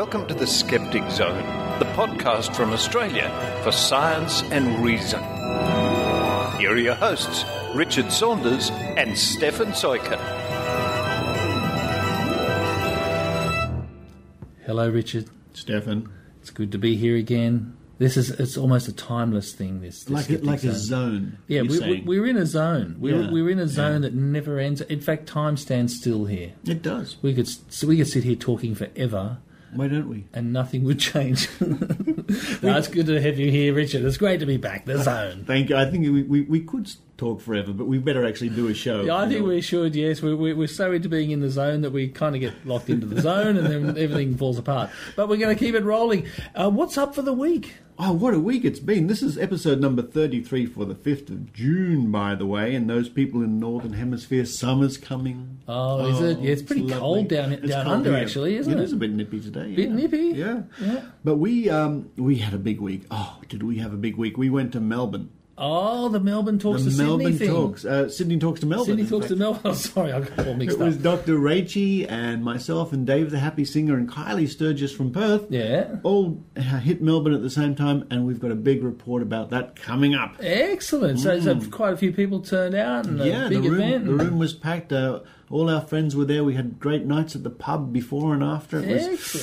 welcome to the Skeptic Zone, the podcast from Australia for science and reason. Here are your hosts, Richard Saunders and Stefan Soika. Hello, Richard. Stefan. It's good to be here again. It's almost a timeless thing, this like a zone. Yeah, we're in a zone. We're in a zone that never ends. In fact, time stands still here. It does. We could sit here talking forever. Why don't we? And nothing would change. No, it's good to have you here, Richard. It's great to be back. The zone. Thank you. I think we could talk forever, but we better actually do a show. Yeah, I think we should, yes. We're so into being in the zone that we kind of get locked into the zone and then everything falls apart. But we're going to keep it rolling. What's up for the week? Oh, what a week it's been. This is episode number 33 for the 5th of June, by the way. And those people in the Northern Hemisphere, summer's coming. Oh, is it? Yeah, it's pretty cold down under, actually, isn't it? It is a bit nippy today. Bit nippy? Yeah. But we had a big week. Oh, did we have a big week? We went to Melbourne. Oh, the Melbourne Talks to Sydney thing. Sydney Talks to Melbourne. Sydney Talks to Melbourne. Oh, sorry, I got all mixed up. It was Dr. Rachie and myself and Dave the Happy Singer and Kylie Sturgis from Perth. Yeah. All hit Melbourne at the same time, and we've got a big report about that coming up. Excellent. So quite a few people turned out and a big event. The room was packed. All our friends were there. We had great nights at the pub before and after.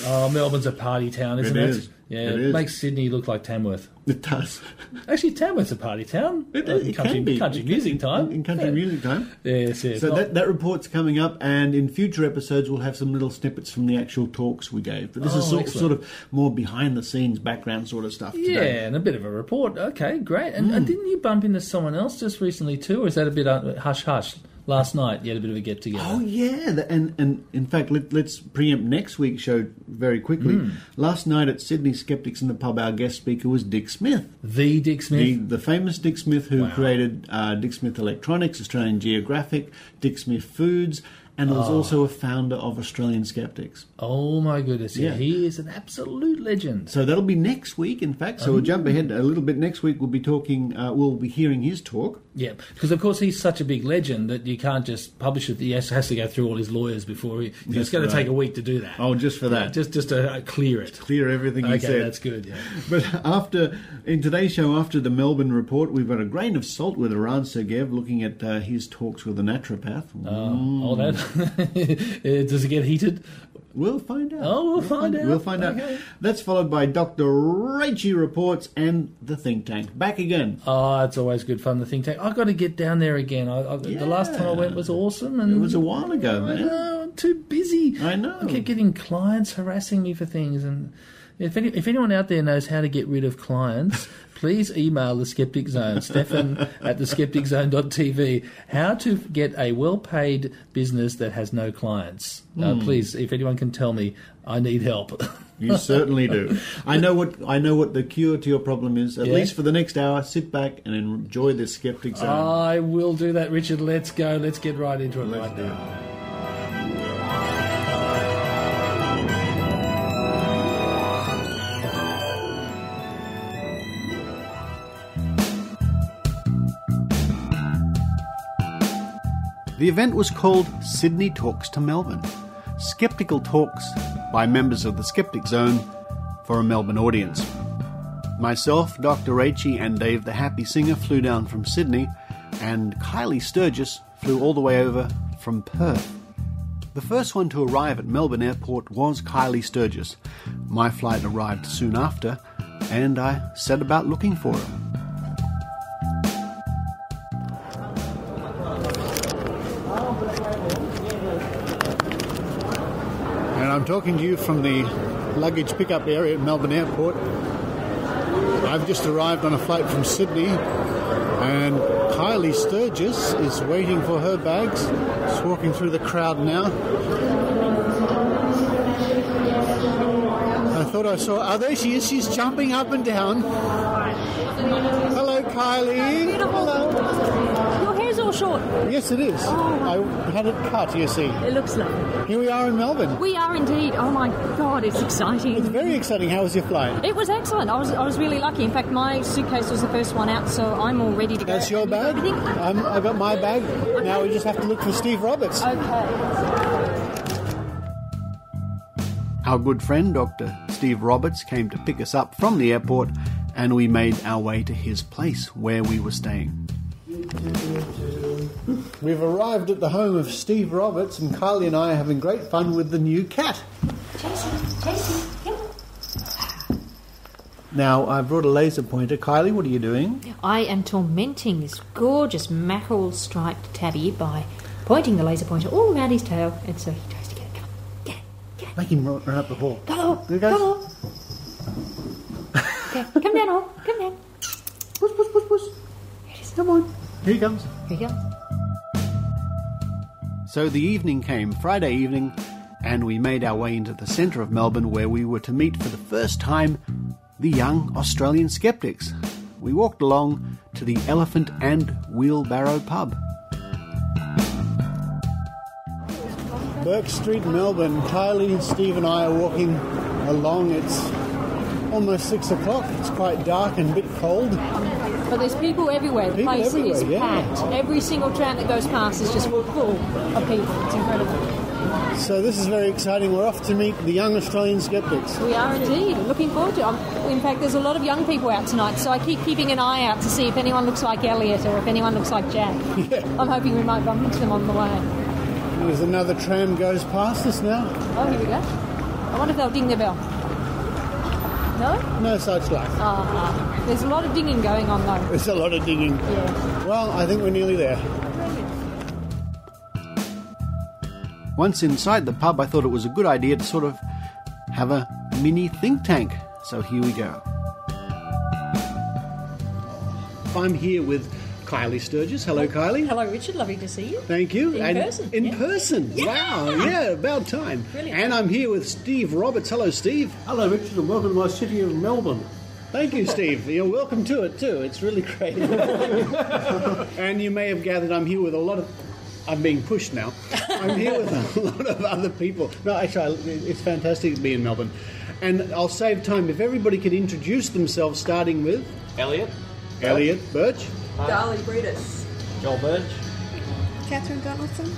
Oh, Melbourne's a party town, isn't it? It is. Yeah, it makes Sydney look like Tamworth. It does. Actually, Tamworth's a party town. It can be. Country music time. In country music time. Yes. So that report's coming up, and in future episodes we'll have some little snippets from the actual talks we gave. But this is sort of more behind-the-scenes background sort of stuff today. Yeah, and a bit of a report. Okay, great. And didn't you bump into someone else just recently too, or is that a bit hush-hush? Last night, you had a bit of a get-together. Oh, yeah. And in fact, let's preempt next week's show very quickly. Last night at Sydney Skeptics in the Pub, our guest speaker was Dick Smith. The Dick Smith? The famous Dick Smith who created Dick Smith Electronics, Australian Geographic, Dick Smith Foods, and was also a founder of Australian Skeptics. Oh, my goodness. Yeah, he is an absolute legend. So that'll be next week, in fact. So we'll jump ahead a little bit. Next week we'll be hearing his talk. Yeah, because, of course, he's such a big legend that you can't just publish it. He has to go through all his lawyers before he... It's going to take a week to do that. Oh, just for that? Just to clear it. Clear everything he said. Okay, that's good, yeah. But in today's show, after the Melbourne report, we've got a grain of salt with Iran Sergeyev looking at his talks with a naturopath. Does it get heated? We'll find out. Oh, we'll find out. We'll find out. That's followed by Dr. Rachie Reports and the Think Tank. Back again. Oh, it's always good fun, the Think Tank. I've got to get down there again. The last time I went was awesome. And it was a while ago, man. I know, I'm too busy. I know. I kept getting clients harassing me for things. And if anyone out there knows how to get rid of clients, please email the Skeptic Zone, Stefan at theskepticzone.tv, how to get a well-paid business that has no clients. Please, if anyone can tell me, I need help. You certainly do. I know what the cure to your problem is. At least for the next hour, sit back and enjoy the Skeptic Zone. I will do that, Richard. Let's go. Let's get right into it right now. The event was called Sydney Talks to Melbourne. Skeptical talks by members of the Skeptic Zone for a Melbourne audience. Myself, Dr. Rachie and Dave the Happy Singer flew down from Sydney, and Kylie Sturgis flew all the way over from Perth. The first one to arrive at Melbourne Airport was Kylie Sturgis. My flight arrived soon after, and I set about looking for her. I'm talking to you from the luggage pickup area at Melbourne Airport. I've just arrived on a flight from Sydney, and Kylie Sturgis is waiting for her bags. She's walking through the crowd now. I thought I saw... Oh, there she is. She's jumping up and down. Hello, Kylie. Beautiful. Hello. Your hair's all short. Yes, it is. I had it cut, you see. It looks lovely. Here we are in Melbourne. We are indeed. Oh my God, it's exciting. It's very exciting. How was your flight? It was excellent. I was really lucky. In fact, my suitcase was the first one out, so I'm all ready to go. That's your bag? I got my bag. Okay. Now we just have to look for Steve Roberts. Okay. Our good friend Dr. Steve Roberts came to pick us up from the airport, and we made our way to his place where we were staying. We've arrived at the home of Steve Roberts, and Kylie and I are having great fun with the new cat. Chasey, come on. Now, I brought a laser pointer. Kylie, what are you doing? I am tormenting this gorgeous mackerel-striped tabby by pointing the laser pointer all around his tail, and so he tries to get it. Come on, get it. Make him run up the hall. Come on, There he goes. come on. Okay, come down, Hall. Come down. Push. Here it is. Come on. Here he comes. Here he goes. So the evening came, Friday evening, and we made our way into the centre of Melbourne, where we were to meet for the first time the young Australian skeptics. We walked along to the Elephant and Wheelbarrow pub. Burke Street, Melbourne. Kylie, Steve and I are walking along. It's almost 6 o'clock. It's quite dark and a bit cold. But there's people everywhere. The People place everywhere, is yeah. packed. Every single tram that goes past is just full of people. It's incredible. So this is very exciting. We're off to meet the young Australian skeptics. We are indeed. Looking forward to it. In fact, there's a lot of young people out tonight, so I keep keeping an eye out to see if anyone looks like Elliot or if anyone looks like Jack. Yeah. I'm hoping we might bump into them on the way. There's another tram goes past us now. Oh, here we go. I wonder if they'll ding their bell. No? No such luck. There's a lot of dinging going on, though. There's a lot of digging. Yeah. Well, I think we're nearly there. Once inside the pub, I thought it was a good idea to sort of have a mini think tank. So here we go. I'm here with Kylie Sturgis. Hello, Kylie. Hello, Richard. Lovely to see you. Thank you. In person, In yeah. person. Wow. Yeah, about time. Brilliant. And I'm here with Steve Roberts. Hello, Steve. Hello, Richard, and welcome to my city of Melbourne. Thank you, Steve. You're welcome to it too. It's really great. And you may have gathered I'm here with a lot of... I'm being pushed now. I'm here with a lot of other people. No, actually, it's fantastic to be in Melbourne. And I'll save time. If everybody could introduce themselves, starting with... Elliot. Birch. Darley Breedis. Joel Burge. Catherine Donaldson.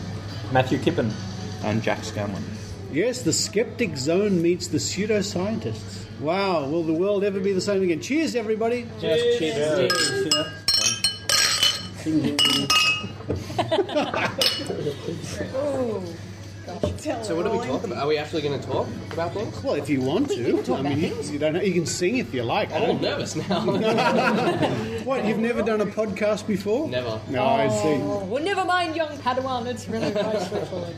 Matthew Kippen. And Jack Scanlon. Yes, the Skeptic Zone meets the pseudoscientists. Wow, will the world ever be the same again? Cheers, everybody. Cheers. So what are we talking about? Are we actually going to talk about things? Well, if you want to. I mean, you don't. You can sing if you like. I'm a little nervous now. What, you've never done a podcast before? Never. No, I see. Well, never mind, young Padawan. It's really very straightforward.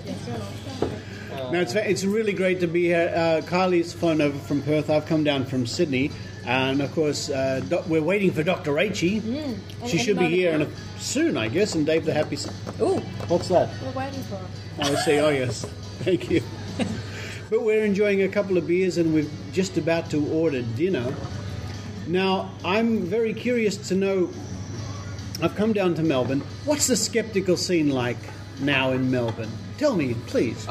No, it's really great to be here. Kylie's flown over from Perth. I've come down from Sydney. And, of course, we're waiting for Dr. Rachie. She should be here soon, I guess, and Dave the Happy... Ooh, What's that? we're waiting for her. I see. Oh, yes. Thank you. But we're enjoying a couple of beers and we're just about to order dinner. Now, I'm very curious to know... I've come down to Melbourne. What's the skeptical scene like now in Melbourne? Tell me, please.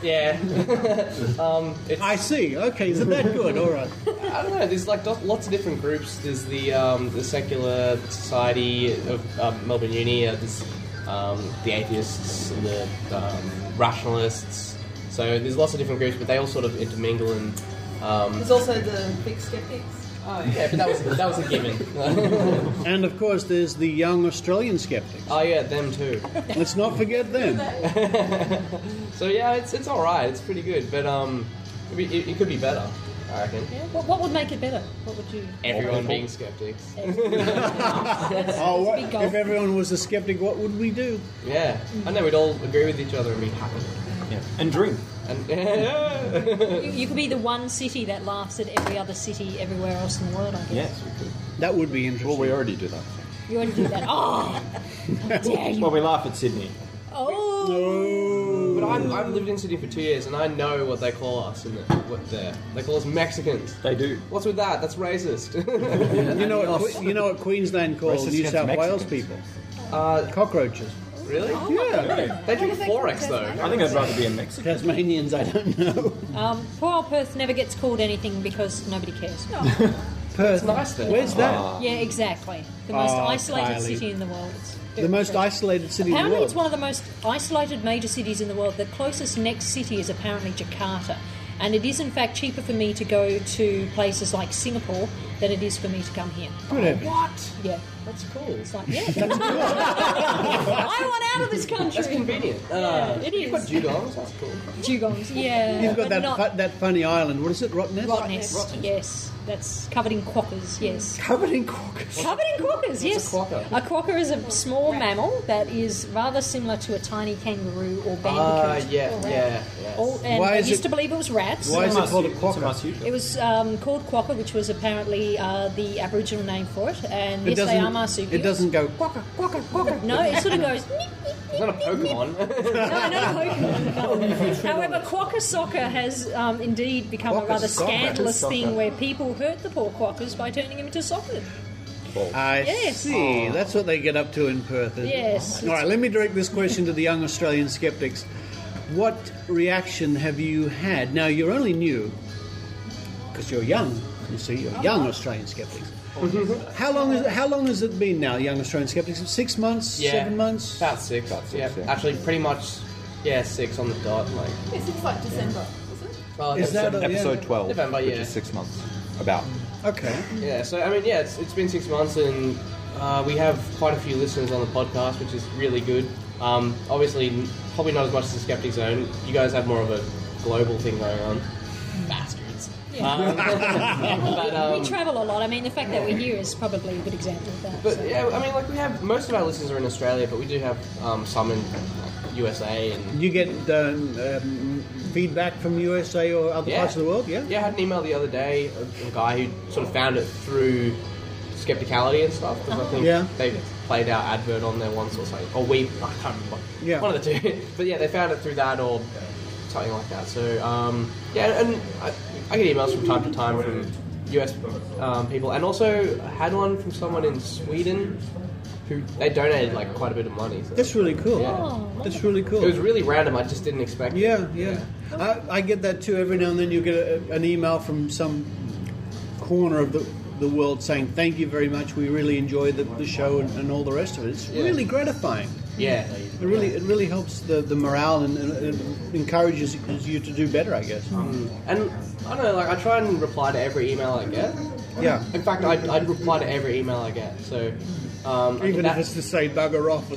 Yeah. I see. Okay, is it that good? All right. I don't know. There's like lots of different groups. There's the Secular Society of Melbourne Uni. There's the atheists, and the rationalists. So there's lots of different groups, but they all sort of intermingle. And There's also the big skeptics. oh yeah, but that was a given. And, of course, there's the young Australian skeptics. Oh yeah, them too. Let's not forget them. So yeah, it's all right. It's pretty good, but it could be better. I reckon. Yeah, what would make it better? What would you... Everyone being skeptics. If everyone was a skeptic, what would we do? Yeah, I know we'd all agree with each other and be happy. Yeah. And drink. And You could be the one city that laughs at every other city everywhere else in the world, I guess. Yes, we could. That would be interesting. Well, we already do that. You already do that. Oh! How dare you! Well, we laugh at Sydney. Oh! But I've lived in Sydney for 2 years, and I know what they call us. They call us Mexicans. They do. What's with that? That's racist. You know what Queensland calls Racist New against South Wales Mexicans. people? Cockroaches. Really? Yeah. They drink Forex though. I think I'd rather be a Mexican. Tasmanians, I don't know. Poor old Perth never gets called anything because nobody cares. Perth. It's nice there. Where's that? Yeah, exactly. The most Oh, isolated Kylie. city in the world. It's The very most pretty. isolated city in the Apparently, world. it's one of the most isolated major cities in the world. The closest next city is apparently Jakarta. And it is, in fact, cheaper for me to go to places like Singapore than it is for me to come here. Good heavens. What? Yeah. That's cool. It's like, yeah. I want out of this country. That's convenient. Yeah, it You've got is. dugongs. That's cool. Dugongs, yeah. You've got but not that funny island. What is it? Rottnest? Rottnest, yes. That's covered in quokkas, yes. Covered in quokkas. Covered in quokkas, yes. a quokka? A quokka is a small mammal that is rather similar to a tiny kangaroo or bandicoot. Yeah. And Why they is used it- to believe it was rats. Why is it called a It's a quokka? marsupial. It was called quokka, which was apparently the Aboriginal name for it. And yes, they are marsupials. It doesn't go. Quokka, quokka, quokka. No, it sort of goes. It's not a Pokemon. No, not a Pokemon. No. However, quokka soccer has indeed become a Quokka rather soccer. scandalous Soccer. thing where people hurt the poor quokkas by turning them into soccer. I Yes. see. That's what they get up to in Perth. Isn't Yes. It? All right. Let me direct this question to the young Australian skeptics. What reaction have you had? Now you're only new because you're young. You see, you're young Australian skeptics. How long has it been now, young Australian skeptics? 6 months? Yeah. 7 months? About six. Yeah. Actually, pretty much. Yeah, 6 on the dot. Like. It seems like December, is it? Is that Episode 12, November, which yeah. is 6 months. About. Okay. Yeah, so I mean, yeah, it's been 6 months, and we have quite a few listeners on the podcast, which is really good. Obviously, probably not as much as the Skeptic Zone. You guys have more of a global thing going on. Bastards. But, We travel a lot. I mean, the fact that we're here is probably a good example of that. but so. yeah, I mean, like we have most of our listeners are in Australia, but we do have some in like, USA and. You get feedback from USA or other Yeah. parts of the world? Yeah. Yeah, I had an email the other day, a guy who sort of found it through Skepticality and stuff, because I think Yeah. they played our advert on there once or something. Or I can't remember. Yeah. One of the two. But yeah, they found it through that or something like that. So, yeah, and I get emails from time to time from US people. And also, I had one from someone in Sweden who they donated like quite a bit of money. So. That's really cool. Yeah. That's really cool. It was really random, I just didn't expect it. Yeah. I get that too. Every now and then you get an email from some corner of the world saying, thank you very much, we really enjoy the show and all the rest of it. It's really gratifying. Yeah. It really helps the morale and it encourages you to do better, I guess. And I don't know, like I try and reply to every email I get. Yeah. In fact, I'd reply to every email I get. So Even if it's to say bugger off.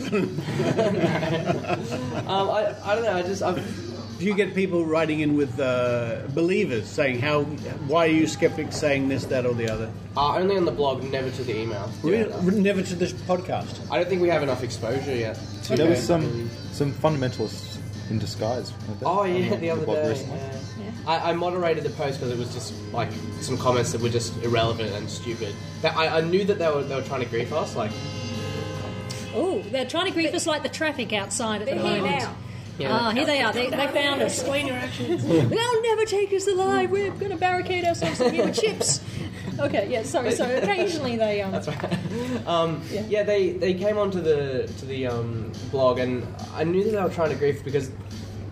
I don't know. Do you get people writing in with believers saying why are you skeptics saying this, that, or the other? Only on the blog, never to the email. Really? Never to this podcast. I don't think we have enough exposure yet. There was some fundamentalists in disguise. weren't there? Oh yeah, On the other blog day. recently. I moderated the post because it was just like some comments that were just irrelevant and stupid. I knew that they were trying to grief us. Like, Oh, they're trying to grief us like the traffic outside at the They're here moment. now. Ah, here they are. They found us. Explain your actions. They'll never take us alive. We're going to barricade ourselves in here with chips. Okay, yeah, sorry. So occasionally they that's right. Yeah, they came onto the blog, and I knew that they were trying to grief because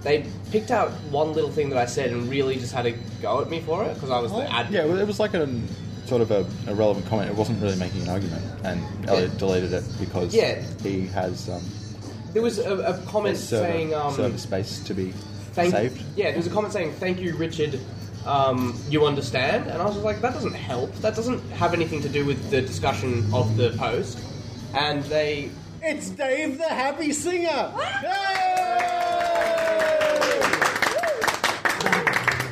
they picked out one little thing that I said and really just had to go at me for it because I was the admin. Yeah, well, it was like a sort of a relevant comment. It wasn't really making an argument, and Elliot deleted it because he has There was a comment saying server space to be saved. saved. Yeah, there was a comment saying thank you, Richard. You understand? And I was just like, that doesn't help. That doesn't have anything to do with the discussion of the post. And they. It's Dave the Happy Singer!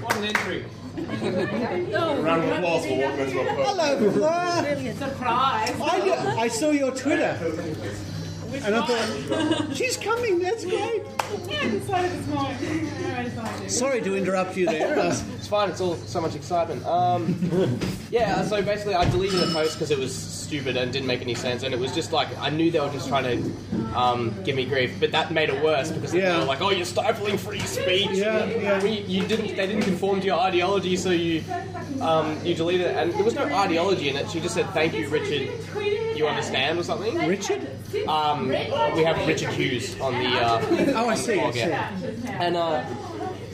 What an entry! Round of applause for walking into a pub. Hello, Fleur! Surprise. I saw your Twitter. And I thought, she's coming, that's great. Yeah, I decided this morning. I decided. Sorry to interrupt you there. It's fine, it's all so much excitement. Yeah, so basically I deleted the post because it was stupid and didn't make any sense, and it was just like, I knew they were just trying to give me grief, but that made it worse because they were like, oh, you're stifling free speech. They didn't conform to your ideology, so you deleted it, and there was no ideology in it. She just said, thank you, Richard, you understand, or something. Richard? We have Richard Hughes on the I see. blog, yeah. And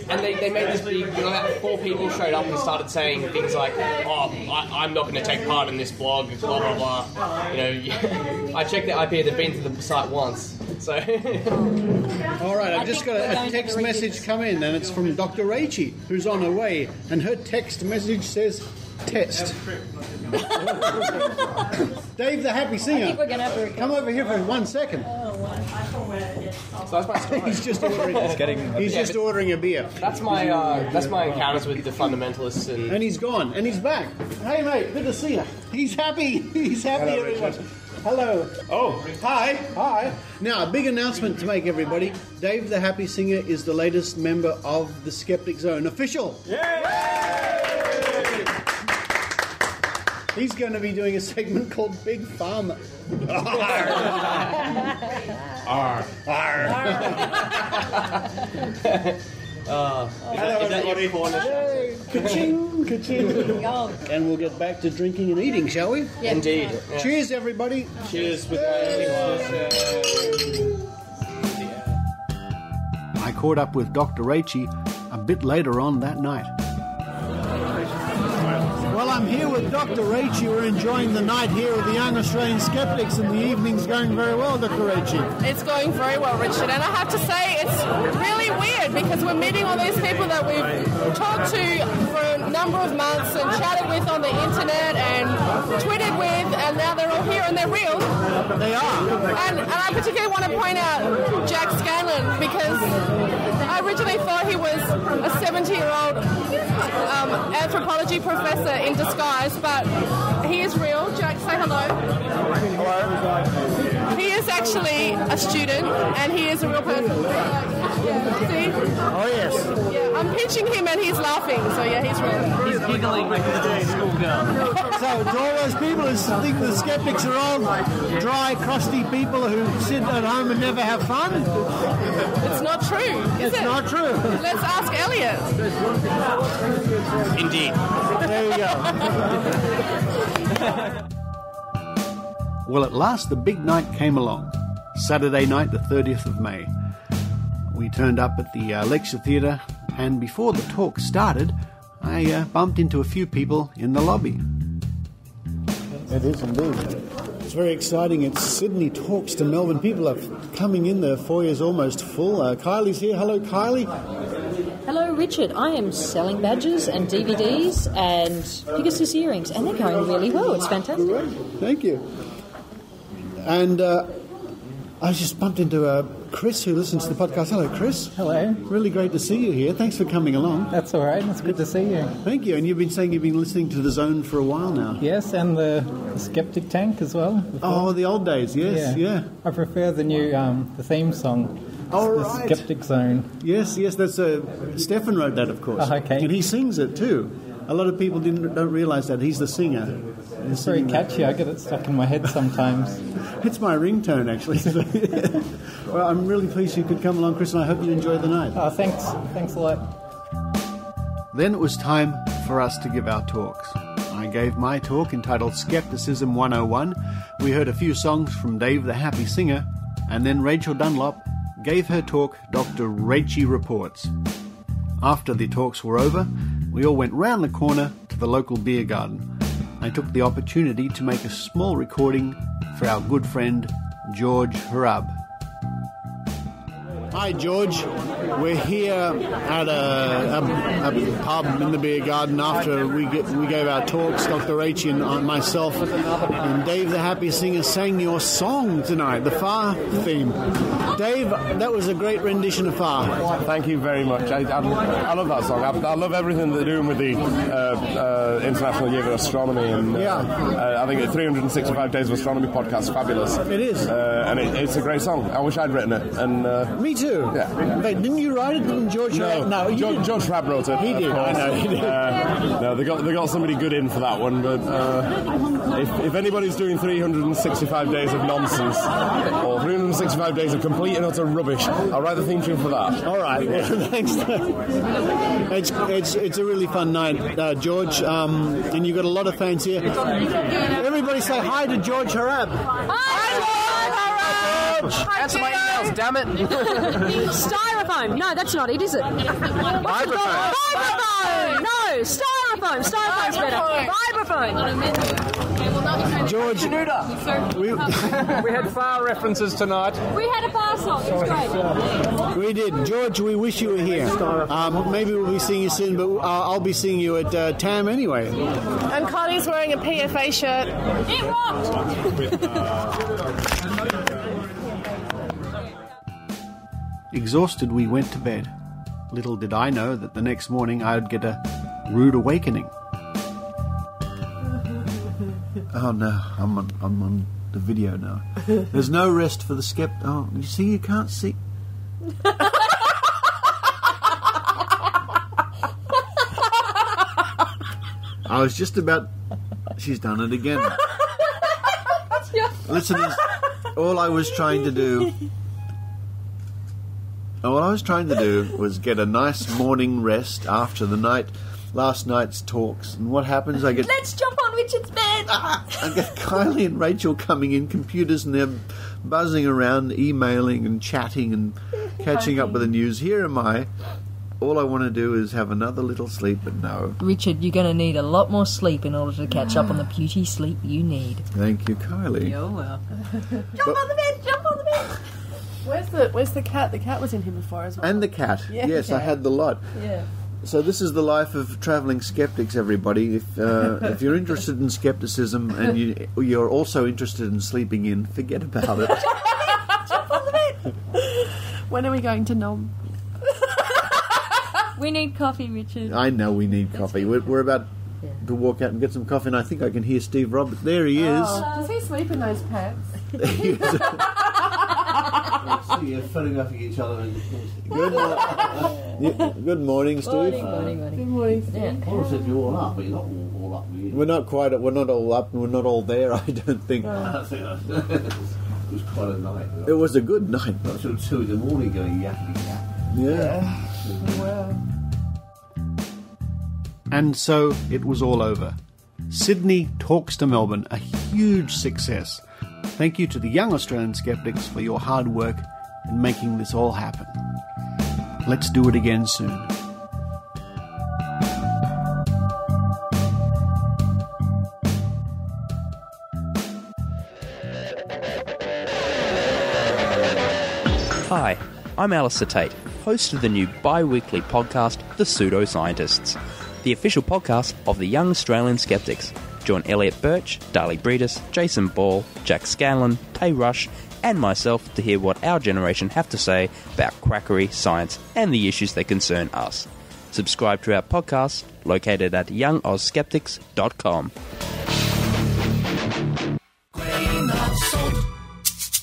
And they made this big, about 4 people showed up and started saying things like, I'm not going to take part in this blog, blah, blah, blah. I checked the IP, they've been to the site once. So. All right, I've just got a text message come in, and it's from Dr. Rachie, who's on her way, and her text message says, test. Dave the Happy Singer, I think we're going to have to come over here for 1 second. So that's my story. He's just ordering a beer. That's my encounters with the fundamentalists, and he's gone, and he's back. Hey mate, good to see you. He's happy. He's happy. Hello, everyone. Richard. Hello. Oh, hi. Hi. Now, a big announcement to make, everybody. Dave the Happy Singer is the latest member of the Skeptic Zone. Official. Yay! He's going to be doing a segment called Big Pharma. Arr. Hello, everybody. Hey, ka-ching, ka-ching. And we'll get back to drinking and eating, shall we? Yeah. Indeed. Yeah. Cheers, everybody. Cheers. With I caught up with Dr. Rachie a bit later on that night. Well, I'm here with Dr. Rachie. We're enjoying the night here with the Young Australian Skeptics, and the evening's going very well, Dr. Rachie. It's going very well, Richard, and I have to say it's really weird because we're meeting all these people that we've talked to for a number of months and chatted with on the internet and tweeted with, and now they're all here and they're real. They are. And I particularly want to point out Jack Scanlon because I originally thought he was a 70-year-old anthropology professor in disguise, but he is real. Jack, say hello. Hello. He is actually a student, and he is a real person. See? Oh, yes. Yeah, I'm pinching him, and he's laughing, so yeah, he's real. He's giggling like a schoolgirl. So, to all those people who think the skeptics are all dry, crusty people who sit at home and never have fun, It's not true, is it? it's not true. Let's ask Elliot. Indeed. There you go. Well, at last the big night came along. Saturday night, the 30th of May. We turned up at the lecture theatre, and before the talk started, I bumped into a few people in the lobby. It is indeed. It's very exciting. It's Sydney Talks to Melbourne. People are coming in. The foyer's almost full. Kylie's here. Hello, Kylie. Hello, Richard. I am selling badges and DVDs and Pegasus earrings, and they're going really well. It's fantastic. Thank you. And I just bumped into Chris, who listens to the podcast. Hello, Chris. Hello. Really great to see you here. Thanks for coming along. That's all right. It's good to see you. Thank you. And you've been saying you've been listening to The Zone for a while now. Yes, and the Skeptic Tank as well. Before. Oh, the old days, yes, yeah. I prefer the new the theme song. Oh, the right. Skeptic Zone. Yes, that's Stefan wrote that, of course. Oh, okay. And he sings it too. A lot of people don't realise that. He's the singer. It's very catchy. I get it stuck in my head sometimes. It's my ringtone, actually. Well, I'm really pleased you could come along, Chris, and I hope you enjoy the night. Oh, thanks. Thanks a lot. Then it was time for us to give our talks. I gave my talk entitled Skepticism 101. We heard a few songs from Dave the Happy Singer, and then Rachel Dunlop gave her talk, Dr. Rachie Reports. After the talks were over, we all went round the corner to the local beer garden. I took the opportunity to make a small recording for our good friend George Harab. Hi, George. We're here at a pub in the beer garden after we gave our talks. Dr. Rachie and myself and Dave the Happy Singer sang your song tonight, the Far theme. Dave, that was a great rendition of Far. Thank you very much. I love that song. I love everything they're doing with the International Year of Astronomy. And I think the 365 Days of Astronomy podcast is fabulous. It is. And it's a great song. I wish I'd written it. And me too. Yeah. Wait, didn't you write it? Didn't George write it? No, George Rabb wrote it. He did. I know he did. No, they got somebody good in for that one. But if anybody's doing 365 days of nonsense or 365 days of complete and utter rubbish, I'll write the theme tune for that. All right. Thanks. It's a really fun night, George. And you've got a lot of fans here. Everybody say hi to George Harab. Hi, George! Answer my emails, damn it. Styrofoam. No, that's not it, is it? Vibraphone. No, styrofoam. Styrofoam's better. Vibraphone. George, we had file references tonight. We had a bar song. It was great. We did. George, we wish you were here. Maybe we'll be seeing you soon, but I'll be seeing you at TAM anyway. And Connie's wearing a PFA shirt. It rocked. Exhausted, we went to bed. Little did I know that the next morning I would get a rude awakening. Oh no, I'm on the video now. There's no rest for the skeptic. Oh, you see, you can't see. I was just about. She's done it again. Listeners, all I was trying to do was get a nice morning rest after last night's talks. And what happens? I get. Let's jump on Richard's bed. I get Kylie and Rachel coming in, computers, and they're buzzing around, emailing and chatting and catching up with the news. Here am I. All I want to do is have another little sleep, but no. Richard, you're going to need a lot more sleep in order to catch up on the beauty sleep you need. Thank you, Kylie. You're welcome. Jump on the bed. Where's the cat? The cat was in here before as well. And the cat. Yeah. Yes, I had the lot. Yeah. So this is the life of travelling skeptics, everybody. If you're interested in skepticism and you're also interested in sleeping in, forget about it. Jump on the bed. When are we going to Nom? We need coffee, Richard. I know we need coffee. We're about to walk out and get some coffee, and I think I can hear Steve Roberts. There he is. Does he sleep in those pants? See you photographing each other. Good morning, Steve. Good morning, Steve. I would have said you're all up, but you're not all up. We're not all up, and we're not all there, I don't think. It was quite a night. It was a good night. Up till 2 in the morning going yappity yap. Yeah. And so it was all over. Sydney Talks to Melbourne, a huge success. Thank you to the young Australian skeptics for your hard work in making this all happen. Let's do it again soon. Hi, I'm Alistair Tate, host of the new bi-weekly podcast, The Pseudoscientists, the official podcast of the Young Australian Skeptics. Join Elliot Birch, Darley Breedis, Jason Ball, Jack Scanlon, Tay Rush, and myself to hear what our generation have to say about quackery, science, and the issues that concern us. Subscribe to our podcast, located at youngozskeptics.com. Grain of salt.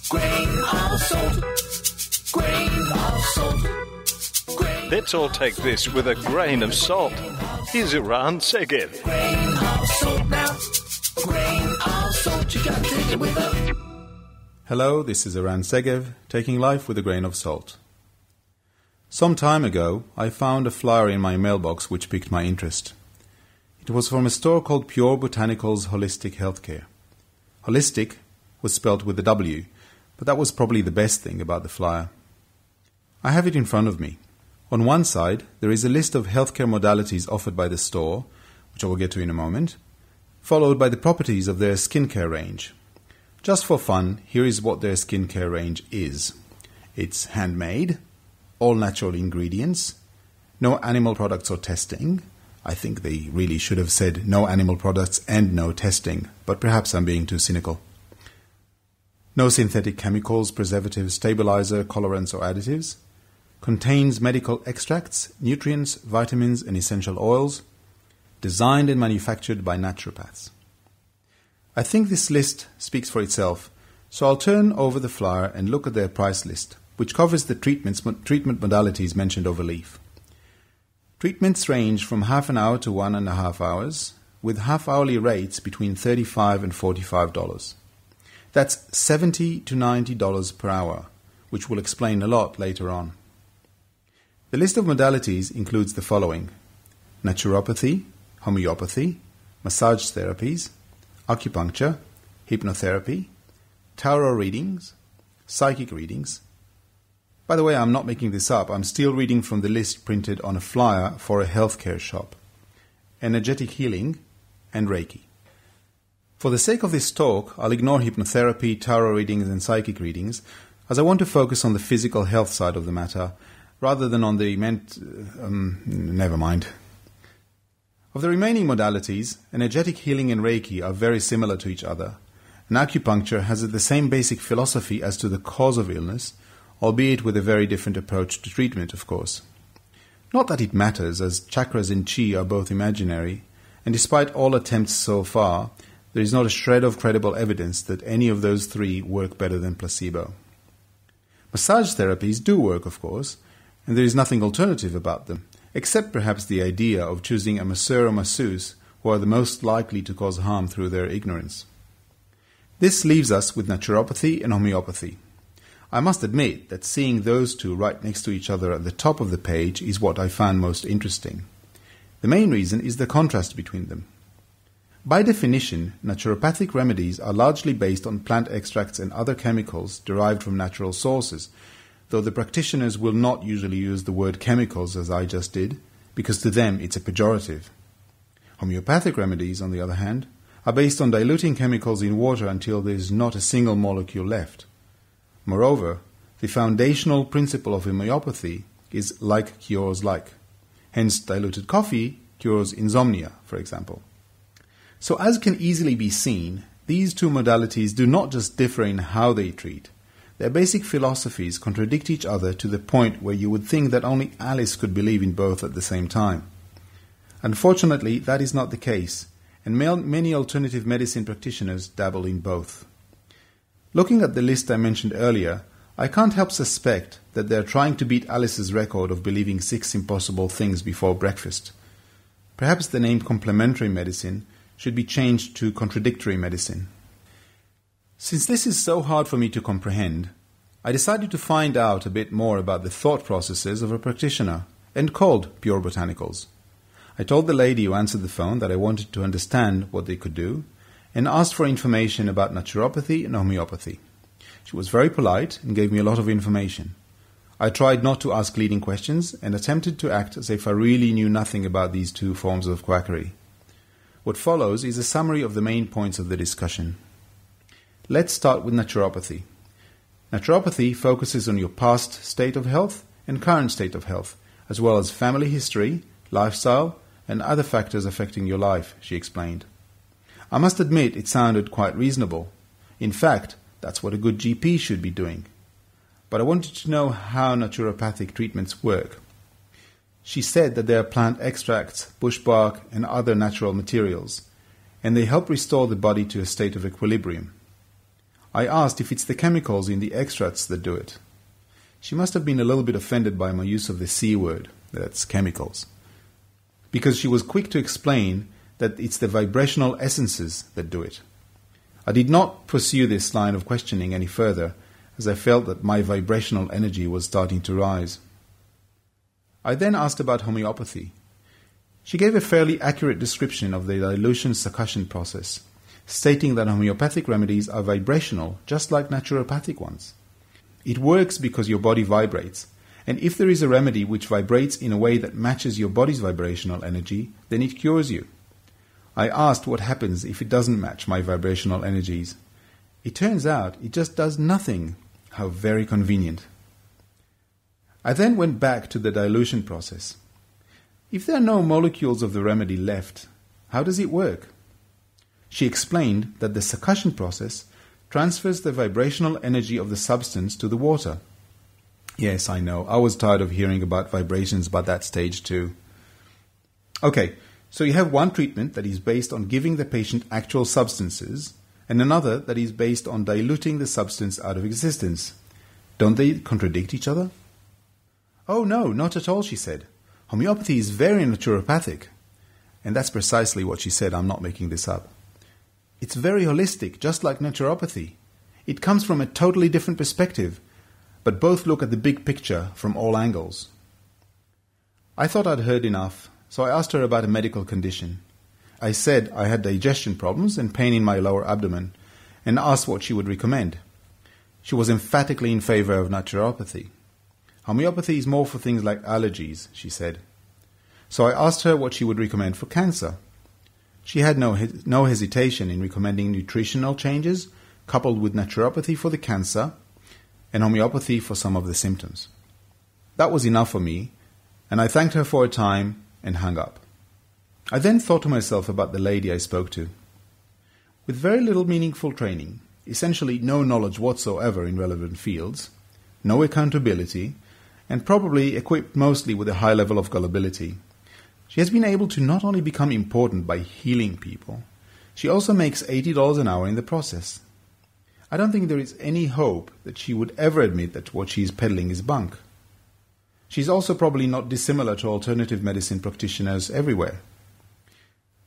Grain of salt. Grain of salt. Let's all take this with a grain of salt. Here's Iran Segev. Grain of salt now. Grain of salt. You gotta take it with a... Hello, this is Iran Segev, taking life with a grain of salt. Some time ago, I found a flyer in my mailbox which piqued my interest. It was from a store called Pure Botanicals Holistic Healthcare. Holistic was spelt with a W, but that was probably the best thing about the flyer. I have it in front of me. On one side, there is a list of healthcare modalities offered by the store, which I will get to in a moment, followed by the properties of their skincare range. Just for fun, here is what their skincare range is. It's handmade, all natural ingredients, no animal products or testing. I think they really should have said no animal products and no testing, but perhaps I'm being too cynical. No synthetic chemicals, preservatives, stabilizer, colorants or additives. Contains medical extracts, nutrients, vitamins and essential oils. Designed and manufactured by naturopaths. I think this list speaks for itself, so I'll turn over the flyer and look at their price list, which covers the treatment modalities mentioned over leaf. Treatments range from half an hour to 1.5 hours, with half-hourly rates between $35 and $45. That's $70 to $90 per hour, which will explain a lot later on. The list of modalities includes the following: naturopathy, homeopathy, massage therapies, acupuncture, hypnotherapy, tarot readings, psychic readings. By the way, I'm not making this up. I'm still reading from the list printed on a flyer for a healthcare shop. Energetic healing and Reiki. For the sake of this talk, I'll ignore hypnotherapy, tarot readings and psychic readings, as I want to focus on the physical health side of the matter, rather than on the never mind. Of the remaining modalities, energetic healing and Reiki are very similar to each other, and acupuncture has the same basic philosophy as to the cause of illness, albeit with a very different approach to treatment, of course. Not that it matters, as chakras and chi are both imaginary, and despite all attempts so far, there is not a shred of credible evidence that any of those three work better than placebo. Massage therapies do work, of course, and there is nothing alternative about them, except perhaps the idea of choosing a masseur or masseuse who are the most likely to cause harm through their ignorance. This leaves us with naturopathy and homeopathy. I must admit that seeing those two right next to each other at the top of the page is what I found most interesting. The main reason is the contrast between them. By definition, naturopathic remedies are largely based on plant extracts and other chemicals derived from natural sources, though the practitioners will not usually use the word chemicals as I just did, because to them it's a pejorative. Homeopathic remedies, on the other hand, are based on diluting chemicals in water until there is not a single molecule left. Moreover, the foundational principle of homeopathy is like cures like. Hence, diluted coffee cures insomnia, for example. So as can easily be seen, these two modalities do not just differ in how they treat. Their basic philosophies contradict each other to the point where you would think that only Alice could believe in both at the same time. Unfortunately, that is not the case, and many alternative medicine practitioners dabble in both. Looking at the list I mentioned earlier, I can't help suspect that they are trying to beat Alice's record of believing 6 impossible things before breakfast. Perhaps the name complementary medicine should be changed to contradictory medicine. Since this is so hard for me to comprehend, I decided to find out a bit more about the thought processes of a practitioner, and called Pure Botanicals. I told the lady who answered the phone that I wanted to understand what they could do, and asked for information about naturopathy and homeopathy. She was very polite and gave me a lot of information. I tried not to ask leading questions and attempted to act as if I really knew nothing about these two forms of quackery. What follows is a summary of the main points of the discussion. Let's start with naturopathy. Naturopathy focuses on your past state of health and current state of health, as well as family history, lifestyle, and other factors affecting your life, she explained. I must admit it sounded quite reasonable. In fact, that's what a good GP should be doing. But I wanted to know how naturopathic treatments work. She said that they are plant extracts, bush bark, and other natural materials, and they help restore the body to a state of equilibrium. I asked if it's the chemicals in the extracts that do it. She must have been a little bit offended by my use of the C word, that's chemicals, because she was quick to explain that it's the vibrational essences that do it. I did not pursue this line of questioning any further, as I felt that my vibrational energy was starting to rise. I then asked about homeopathy. She gave a fairly accurate description of the dilution-succussion process, stating that homeopathic remedies are vibrational, just like naturopathic ones. It works because your body vibrates, and if there is a remedy which vibrates in a way that matches your body's vibrational energy, then it cures you. I asked what happens if it doesn't match my vibrational energies. It turns out it just does nothing. How very convenient. I then went back to the dilution process. If there are no molecules of the remedy left, how does it work? She explained that the succussion process transfers the vibrational energy of the substance to the water. Yes, I know, I was tired of hearing about vibrations by that stage too. Okay, so you have one treatment that is based on giving the patient actual substances, and another that is based on diluting the substance out of existence. Don't they contradict each other? Oh no, not at all, she said. Homeopathy is very naturopathic. And that's precisely what she said, I'm not making this up. It's very holistic, just like naturopathy. It comes from a totally different perspective, but both look at the big picture from all angles. I thought I'd heard enough, so I asked her about a medical condition. I said I had digestion problems and pain in my lower abdomen, and asked what she would recommend. She was emphatically in favour of naturopathy. Homeopathy is more for things like allergies, she said. So I asked her what she would recommend for cancer. She had no hesitation in recommending nutritional changes coupled with naturopathy for the cancer and homeopathy for some of the symptoms. That was enough for me, and I thanked her for her time and hung up. I then thought to myself about the lady I spoke to. With very little meaningful training, essentially no knowledge whatsoever in relevant fields, no accountability, and probably equipped mostly with a high level of gullibility, she has been able to not only become important by healing people, she also makes $80 an hour in the process. I don't think there is any hope that she would ever admit that what she is peddling is bunk. She is also probably not dissimilar to alternative medicine practitioners everywhere.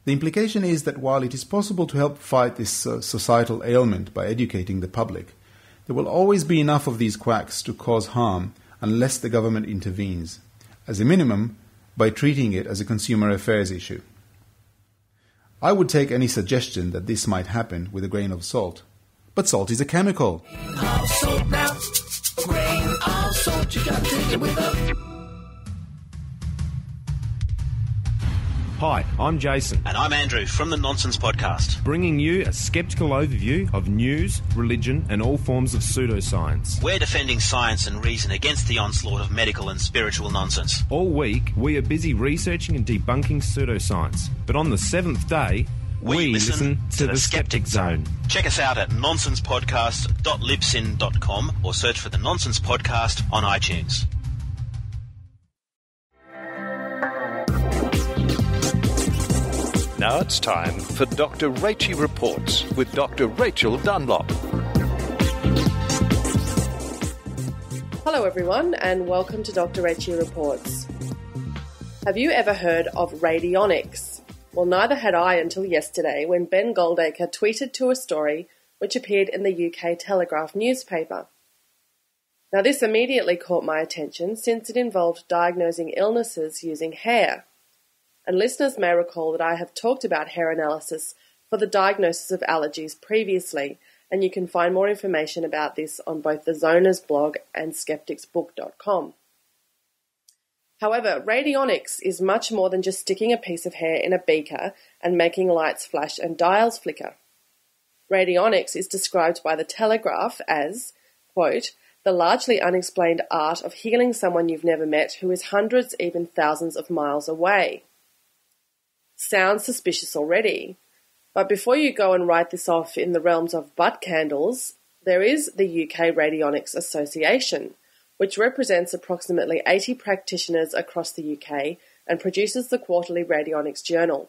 The implication is that while it is possible to help fight this societal ailment by educating the public, there will always be enough of these quacks to cause harm unless the government intervenes, as a minimum by treating it as a consumer affairs issue. I would take any suggestion that this might happen with a grain of salt. But salt is a chemical. Salt now, a grain of salt, you gotta take it with a... Hi, I'm Jason. And I'm Andrew from the Nonsense Podcast. Bringing you a skeptical overview of news, religion and all forms of pseudoscience. We're defending science and reason against the onslaught of medical and spiritual nonsense. All week, we are busy researching and debunking pseudoscience. But on the seventh day, we listen to the Skeptic Zone. Check us out at nonsensepodcast.libsyn.com or search for the Nonsense Podcast on iTunes. Now it's time for Dr. Rachie Reports with Dr. Rachel Dunlop. Hello everyone and welcome to Dr. Rachie Reports. Have you ever heard of radionics? Well, neither had I until yesterday when Ben Goldacre tweeted to a story which appeared in the UK Telegraph newspaper. Now this immediately caught my attention since it involved diagnosing illnesses using hair. And listeners may recall that I have talked about hair analysis for the diagnosis of allergies previously, and you can find more information about this on both the Zoners blog and skepticsbook.com. However, radionics is much more than just sticking a piece of hair in a beaker and making lights flash and dials flicker. Radionics is described by the Telegraph as, quote, the largely unexplained art of healing someone you've never met who is hundreds, even thousands of miles away. Sounds suspicious already, but before you go and write this off in the realms of butt candles, there is the UK Radionics Association, which represents approximately 80 practitioners across the UK and produces the quarterly Radionics Journal.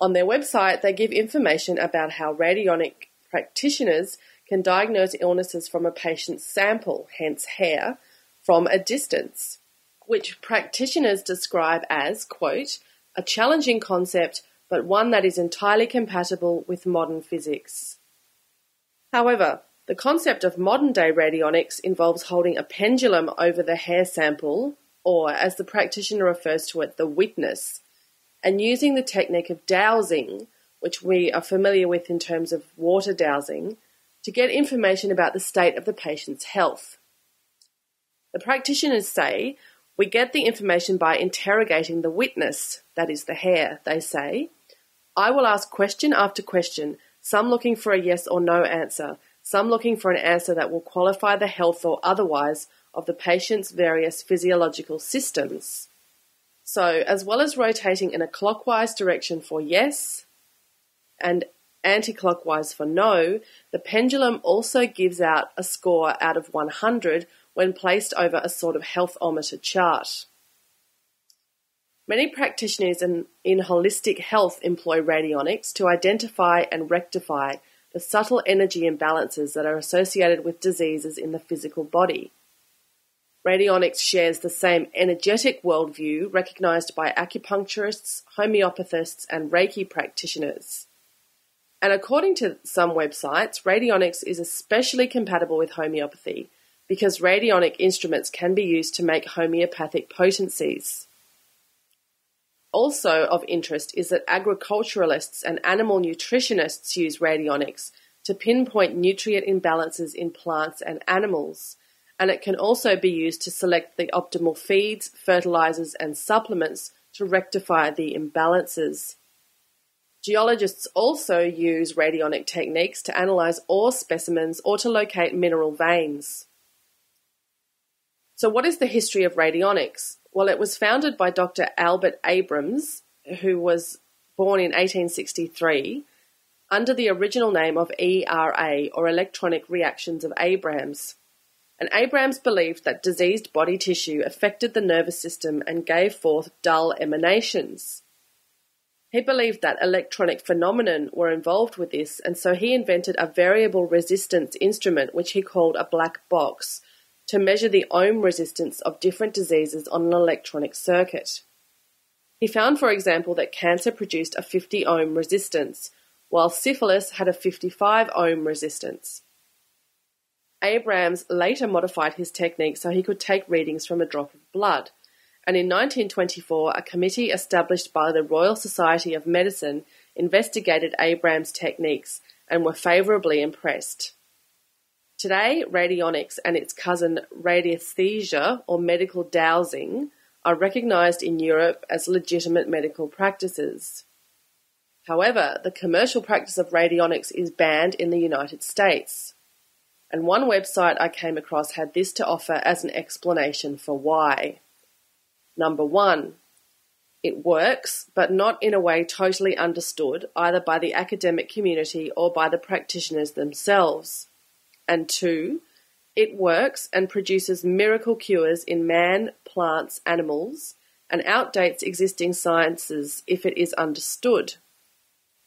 On their website, they give information about how radionic practitioners can diagnose illnesses from a patient's sample, hence hair, from a distance, which practitioners describe as, quote, a challenging concept, but one that is entirely compatible with modern physics. However, the concept of modern-day radionics involves holding a pendulum over the hair sample, or, as the practitioner refers to it, the witness, and using the technique of dowsing, which we are familiar with in terms of water dowsing, to get information about the state of the patient's health. The practitioners say, we get the information by interrogating the witness, that is the hair, they say. I will ask question after question, some looking for a yes or no answer, some looking for an answer that will qualify the health or otherwise of the patient's various physiological systems. So, as well as rotating in a clockwise direction for yes and anti-clockwise for no, the pendulum also gives out a score out of 100 when placed over a sort of health-o-meter chart. Many practitioners in holistic health employ radionics to identify and rectify the subtle energy imbalances that are associated with diseases in the physical body. Radionics shares the same energetic worldview recognised by acupuncturists, homeopathists and Reiki practitioners. And according to some websites, radionics is especially compatible with homeopathy because radionic instruments can be used to make homeopathic potencies. Also of interest is that agriculturalists and animal nutritionists use radionics to pinpoint nutrient imbalances in plants and animals, and it can also be used to select the optimal feeds, fertilizers, and supplements to rectify the imbalances. Geologists also use radionic techniques to analyze ore specimens or to locate mineral veins. So what is the history of radionics? Well, it was founded by Dr. Albert Abrams, who was born in 1863, under the original name of ERA, or Electronic Reactions of Abrams. And Abrams believed that diseased body tissue affected the nervous system and gave forth dull emanations. He believed that electronic phenomena were involved with this, and so he invented a variable resistance instrument, which he called a black box, to measure the ohm resistance of different diseases on an electronic circuit. He found, for example, that cancer produced a 50 ohm resistance, while syphilis had a 55 ohm resistance. Abrams later modified his technique so he could take readings from a drop of blood, and in 1924 a committee established by the Royal Society of Medicine investigated Abrams' techniques and were favourably impressed. Today, radionics and its cousin radiesthesia, or medical dowsing, are recognised in Europe as legitimate medical practices. However, the commercial practice of radionics is banned in the United States. And one website I came across had this to offer as an explanation for why. Number 1, it works, but not in a way totally understood either by the academic community or by the practitioners themselves. And 2, it works and produces miracle cures in man, plants, animals, and outdates existing sciences if it is understood.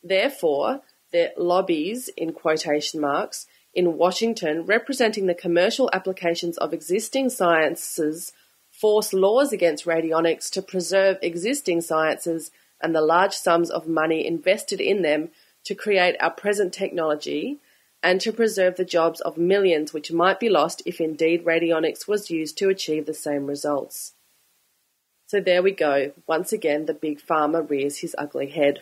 Therefore, the lobbies, in quotation marks, in Washington representing the commercial applications of existing sciences force laws against radionics to preserve existing sciences and the large sums of money invested in them to create our present technology and to preserve the jobs of millions which might be lost if indeed radionics was used to achieve the same results. So there we go. Once again, the big pharma rears his ugly head.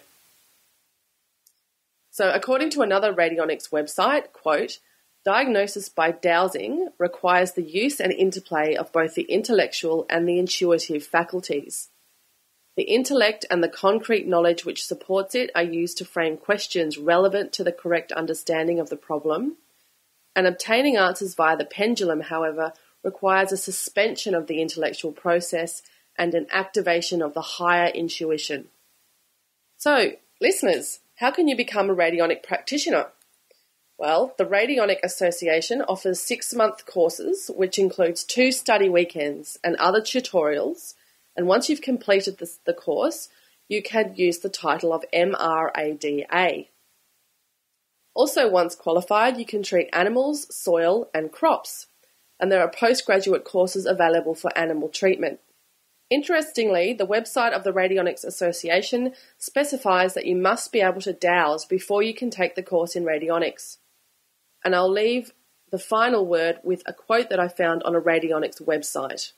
So according to another radionics website, quote, diagnosis by dowsing requires the use and interplay of both the intellectual and the intuitive faculties. The intellect and the concrete knowledge which supports it are used to frame questions relevant to the correct understanding of the problem, and obtaining answers via the pendulum, however, requires a suspension of the intellectual process and an activation of the higher intuition. So, listeners, how can you become a radionic practitioner? Well, the Radionic Association offers 6-month courses, which includes 2 study weekends and other tutorials, and once you've completed the course, you can use the title of MRADA. Also, once qualified, you can treat animals, soil, and crops, and there are postgraduate courses available for animal treatment. Interestingly, the website of the Radionics Association specifies that you must be able to dowse before you can take the course in radionics. And I'll leave the final word with a quote that I found on a radionics website.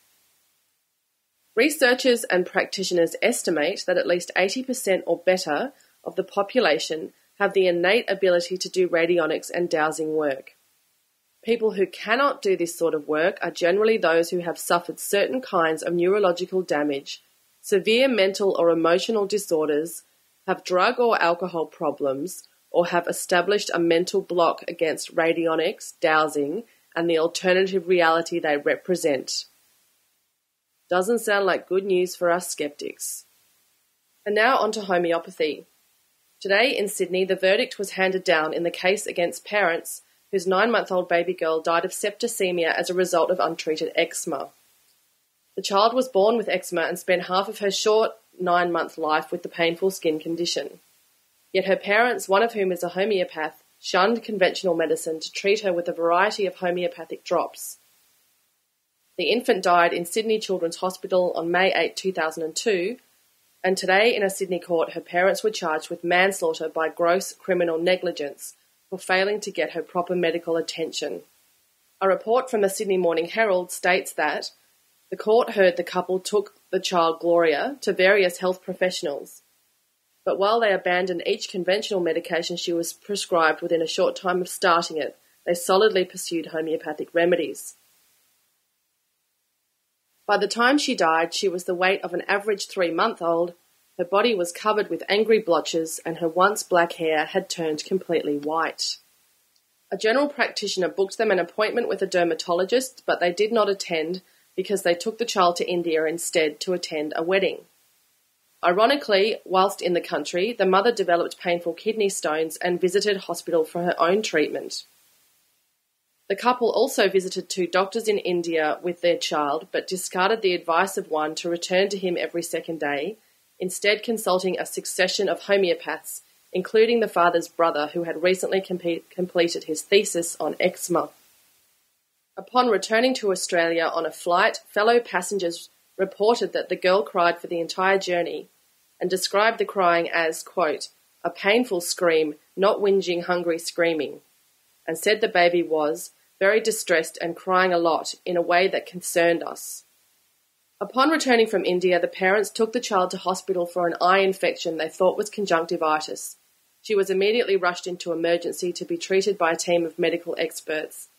Researchers and practitioners estimate that at least 80% or better of the population have the innate ability to do radionics and dowsing work. People who cannot do this sort of work are generally those who have suffered certain kinds of neurological damage, severe mental or emotional disorders, have drug or alcohol problems, or have established a mental block against radionics, dowsing, and the alternative reality they represent. Doesn't sound like good news for us skeptics. And now on to homeopathy. Today in Sydney, the verdict was handed down in the case against parents whose 9-month-old baby girl died of septicemia as a result of untreated eczema. The child was born with eczema and spent half of her short 9-month life with the painful skin condition. Yet her parents, one of whom is a homeopath, shunned conventional medicine to treat her with a variety of homeopathic drops. The infant died in Sydney Children's Hospital on May 8, 2002, and today in a Sydney court her parents were charged with manslaughter by gross criminal negligence for failing to get her proper medical attention. A report from the Sydney Morning Herald states that the court heard the couple took the child Gloria to various health professionals, but while they abandoned each conventional medication she was prescribed within a short time of starting it, they solidly pursued homeopathic remedies. By the time she died, she was the weight of an average 3-month-old, her body was covered with angry blotches, and her once black hair had turned completely white. A general practitioner booked them an appointment with a dermatologist, but they did not attend because they took the child to India instead to attend a wedding. Ironically, whilst in the country, the mother developed painful kidney stones and visited hospital for her own treatment. The couple also visited 2 doctors in India with their child, but discarded the advice of one to return to him every second day, instead consulting a succession of homeopaths, including the father's brother who had recently completed his thesis on eczema. Upon returning to Australia on a flight, fellow passengers reported that the girl cried for the entire journey and described the crying as, quote, a painful scream, not whinging, hungry screaming, and said the baby was very distressed and crying a lot in a way that concerned us. Upon returning from India, the parents took the child to hospital for an eye infection they thought was conjunctivitis. She was immediately rushed into emergency to be treated by a team of medical experts.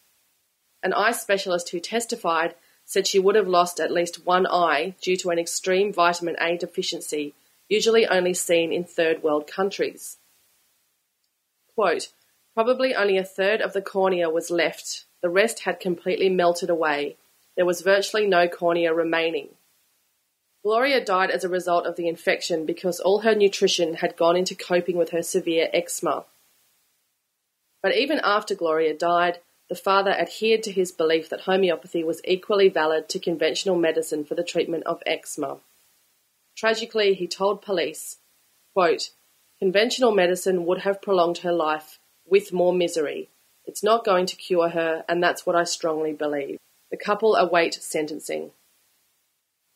An eye specialist who testified said she would have lost at least one eye due to an extreme vitamin A deficiency, usually only seen in third world countries. Quote, probably only a third of the cornea was left. The rest had completely melted away. There was virtually no cornea remaining. Gloria died as a result of the infection because all her nutrition had gone into coping with her severe eczema. But even after Gloria died, the father adhered to his belief that homeopathy was equally valid to conventional medicine for the treatment of eczema. Tragically, he told police, quote, conventional medicine would have prolonged her life with more misery. It's not going to cure her, and that's what I strongly believe. The couple await sentencing.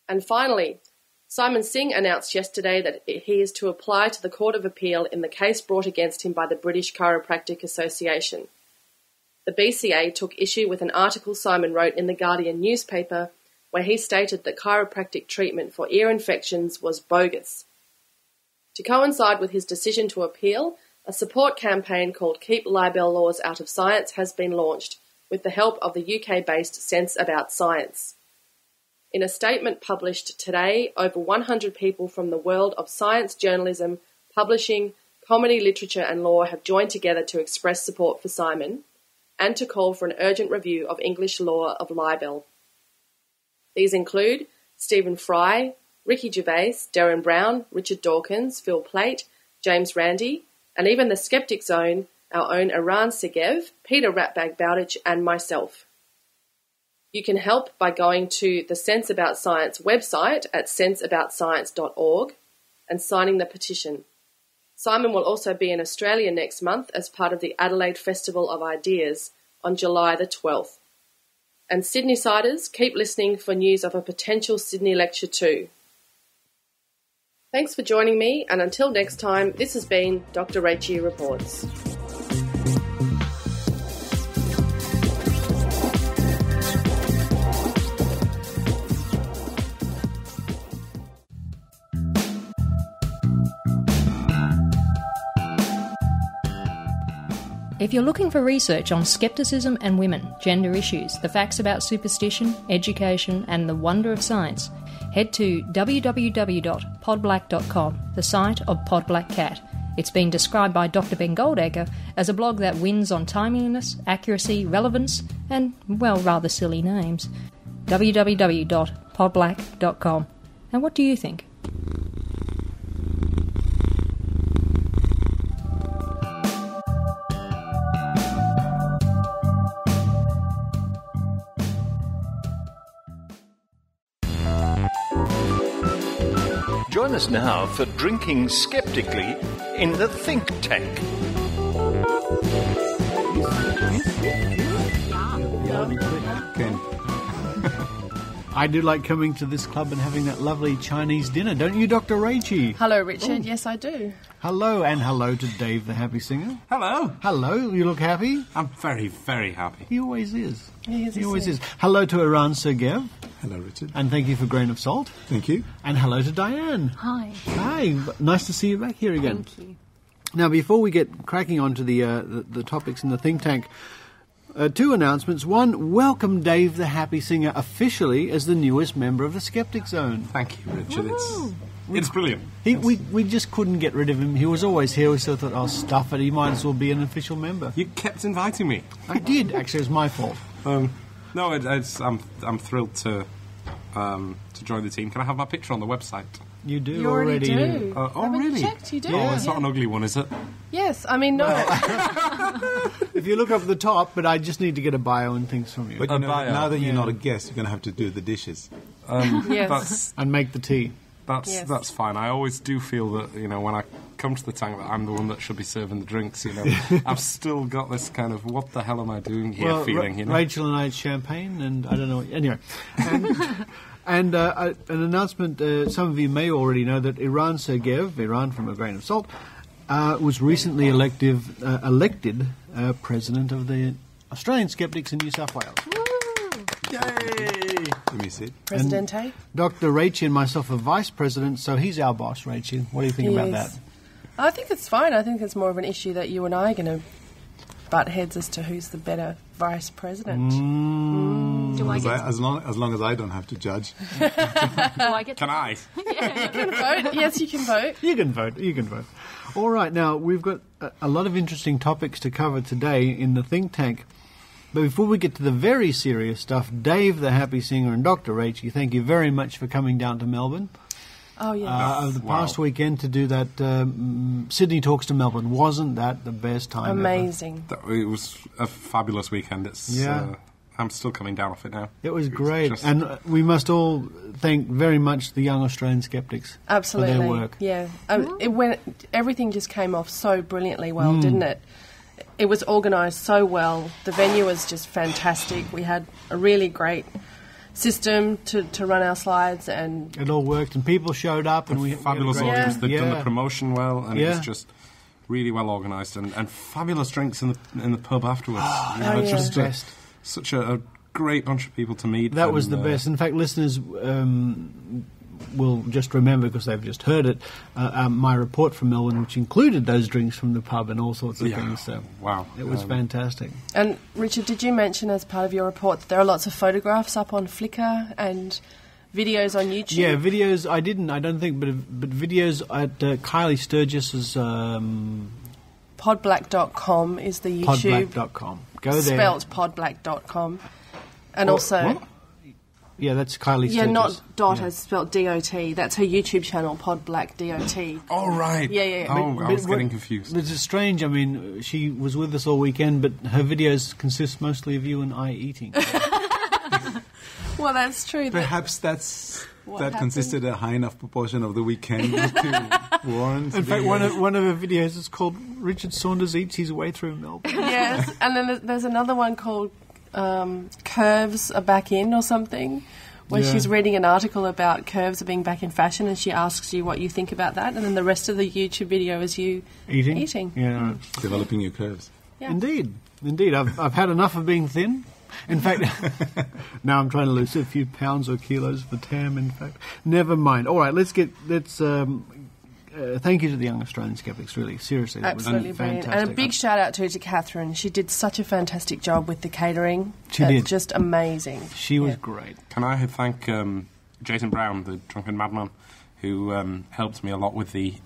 And finally, Simon Singh announced yesterday that he is to apply to the Court of Appeal in the case brought against him by the British Chiropractic Association. The BCA took issue with an article Simon wrote in the Guardian newspaper where he stated that chiropractic treatment for ear infections was bogus. To coincide with his decision to appeal, a support campaign called Keep Libel Laws Out of Science has been launched with the help of the UK-based Sense About Science. In a statement published today, over 100 people from the world of science, journalism, publishing, comedy, literature and law have joined together to express support for Simon and to call for an urgent review of English law of libel. These include Stephen Fry, Ricky Gervais, Darren Brown, Richard Dawkins, Phil Plait, James Randi, and even the Skeptic Zone, our own Iran Segev, Peter Ratbag Bowditch, and myself. You can help by going to the Sense About Science website at senseaboutscience.org and signing the petition. Simon will also be in Australia next month as part of the Adelaide Festival of Ideas on July the 12th. And Sydney-siders, keep listening for news of a potential Sydney lecture too. Thanks for joining me, and until next time, this has been Dr. Rachie Reports. If you're looking for research on skepticism and women, gender issues, the facts about superstition, education, and the wonder of science, head to www.podblack.com, the site of Podblack Cat. It's been described by Dr. Ben Goldacre as a blog that wins on timeliness, accuracy, relevance, and, well, rather silly names. www.podblack.com. And what do you think? Join us now for Drinking Skeptically in the Think Tank. I do like coming to this club and having that lovely Chinese dinner, don't you, Dr. Rachie? Hello, Richard. Ooh. Yes, I do. Hello, and hello to Dave the Happy Singer. Hello. Hello, you look happy? I'm very, very happy. He always is. He always is. Hello to Iran Sergev. Hello, Richard. And thank you for Grain of Salt. Thank you. And hello to Diane. Hi. Hi. Nice to see you back here again. Thank you. Now, before we get cracking on to the topics in the think tank, two announcements. One, welcome Dave the Happy Singer officially as the newest member of the Skeptic Zone. Thank you, Richard. It's brilliant. We just couldn't get rid of him. He was always here. We sort of thought, oh, stuff it. He might as well be an official member. You kept inviting me. I did. Actually, it was my fault. No, I'm thrilled to join the team. Can I have my picture on the website? You do You already do. Oh, really? Checked, you do. Oh, it's not an ugly one, is it? Yes, I mean, no. If you look up at the top, but I just need to get a bio and things from you. But now that you're not a guest, you're going to have to do the dishes. Yes. And make the tea. That's fine. I always do feel that, when I come to the tank, that I'm the one that should be serving the drinks, I've still got this kind of, what the hell am I doing here feeling, Rachel and I had champagne, and I don't know. Anyway. And an announcement, some of you may already know that Iran Sergeyev, Iran from a grain of salt, was recently elected president of the Australian Skeptics in New South Wales. Yay! Let me see. Presidente. Dr. Rachie and myself are vice president, so he's our boss, Rachie. What do you think about that? I think it's fine. I think it's more of an issue that you and I are going to butt heads as to who's the better vice president. Do I get as long as I don't have to judge. Do I get Can I? Yeah, you can vote. Yes, you can vote. You can vote. All right, now, we've got a lot of interesting topics to cover today in the think tank. But before we get to the very serious stuff, Dave the Happy Singer and Dr. Rachie, thank you very much for coming down to Melbourne. Oh, yeah. Over the past weekend to do that Sydney Talks to Melbourne. Wasn't that the best time Amazing. It was a fabulous weekend. I'm still coming down off it now. It was great. And we must all thank very much the young Australian skeptics for their work. Yeah. Everything just came off so brilliantly well, didn't it? It was organised so well. The venue was just fantastic. We had a really great system to run our slides, and it all worked, and people showed up, and we had fabulous audience. They'd done the promotion well, and it was just really well organised, and fabulous drinks in the pub afterwards. Just such a great bunch of people to meet. That was the best. In fact, listeners will just remember, because they've just heard it, my report from Melbourne, which included those drinks from the pub and all sorts of things. So wow, it was fantastic. And Richard, did you mention as part of your report that there are lots of photographs up on Flickr and videos on YouTube? Yeah, videos. I don't think, but videos at Kylie Sturgis's. Podblack.com is the YouTube. Podblack.com. Go there. Spelt podblack.com. And also... What? Yeah, that's Kylie Sturgis. Yeah, not dot, it's spelled D-O-T. That's her YouTube channel, Podblack D-O-T. Oh, right. Yeah. Oh, I was getting confused. It's strange. I mean, she was with us all weekend, but her videos consist mostly of you and I eating. Well, that's true. Perhaps that consisted a high enough proportion of the weekend to warrant. In fact, one of her videos is called Richard Saunders Eats His Way Through Melbourne. Yes, and then there's another one called Curves Are Back In or something, where she's reading an article about curves are being back in fashion, and she asks you what you think about that, and then the rest of the YouTube video is you eating. Yeah, developing your curves. Yeah. Indeed. I've had enough of being thin. In fact, now I'm trying to lose a few pounds or kilos for Tam, in fact. Never mind. All right, let's thank you to the young Australian skeptics, really. Seriously. That Absolutely was brilliant. fantastic. And a big shout out to Catherine. She did such a fantastic job with the catering. She did. Just amazing. She was great. Can I thank Jason Brown, the drunken madman, who helped me a lot with the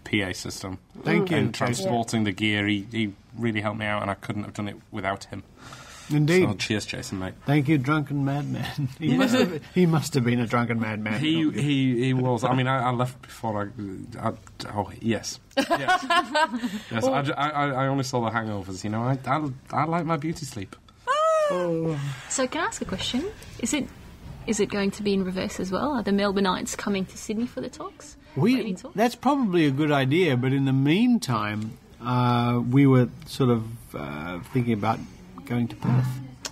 PA system. Thank you. And transporting the gear. He really helped me out, and I couldn't have done it without him. Indeed. So cheers, Jason, mate. Thank you, drunken madman. He must have been a drunken madman. He was. I mean, I left before yes. Yes. I only saw the hangovers, I like my beauty sleep. So can I ask a question? Is it going to be in reverse as well? Are the Melbourneites coming to Sydney for the talks? That's probably a good idea, but in the meantime, we were sort of thinking about going to Perth.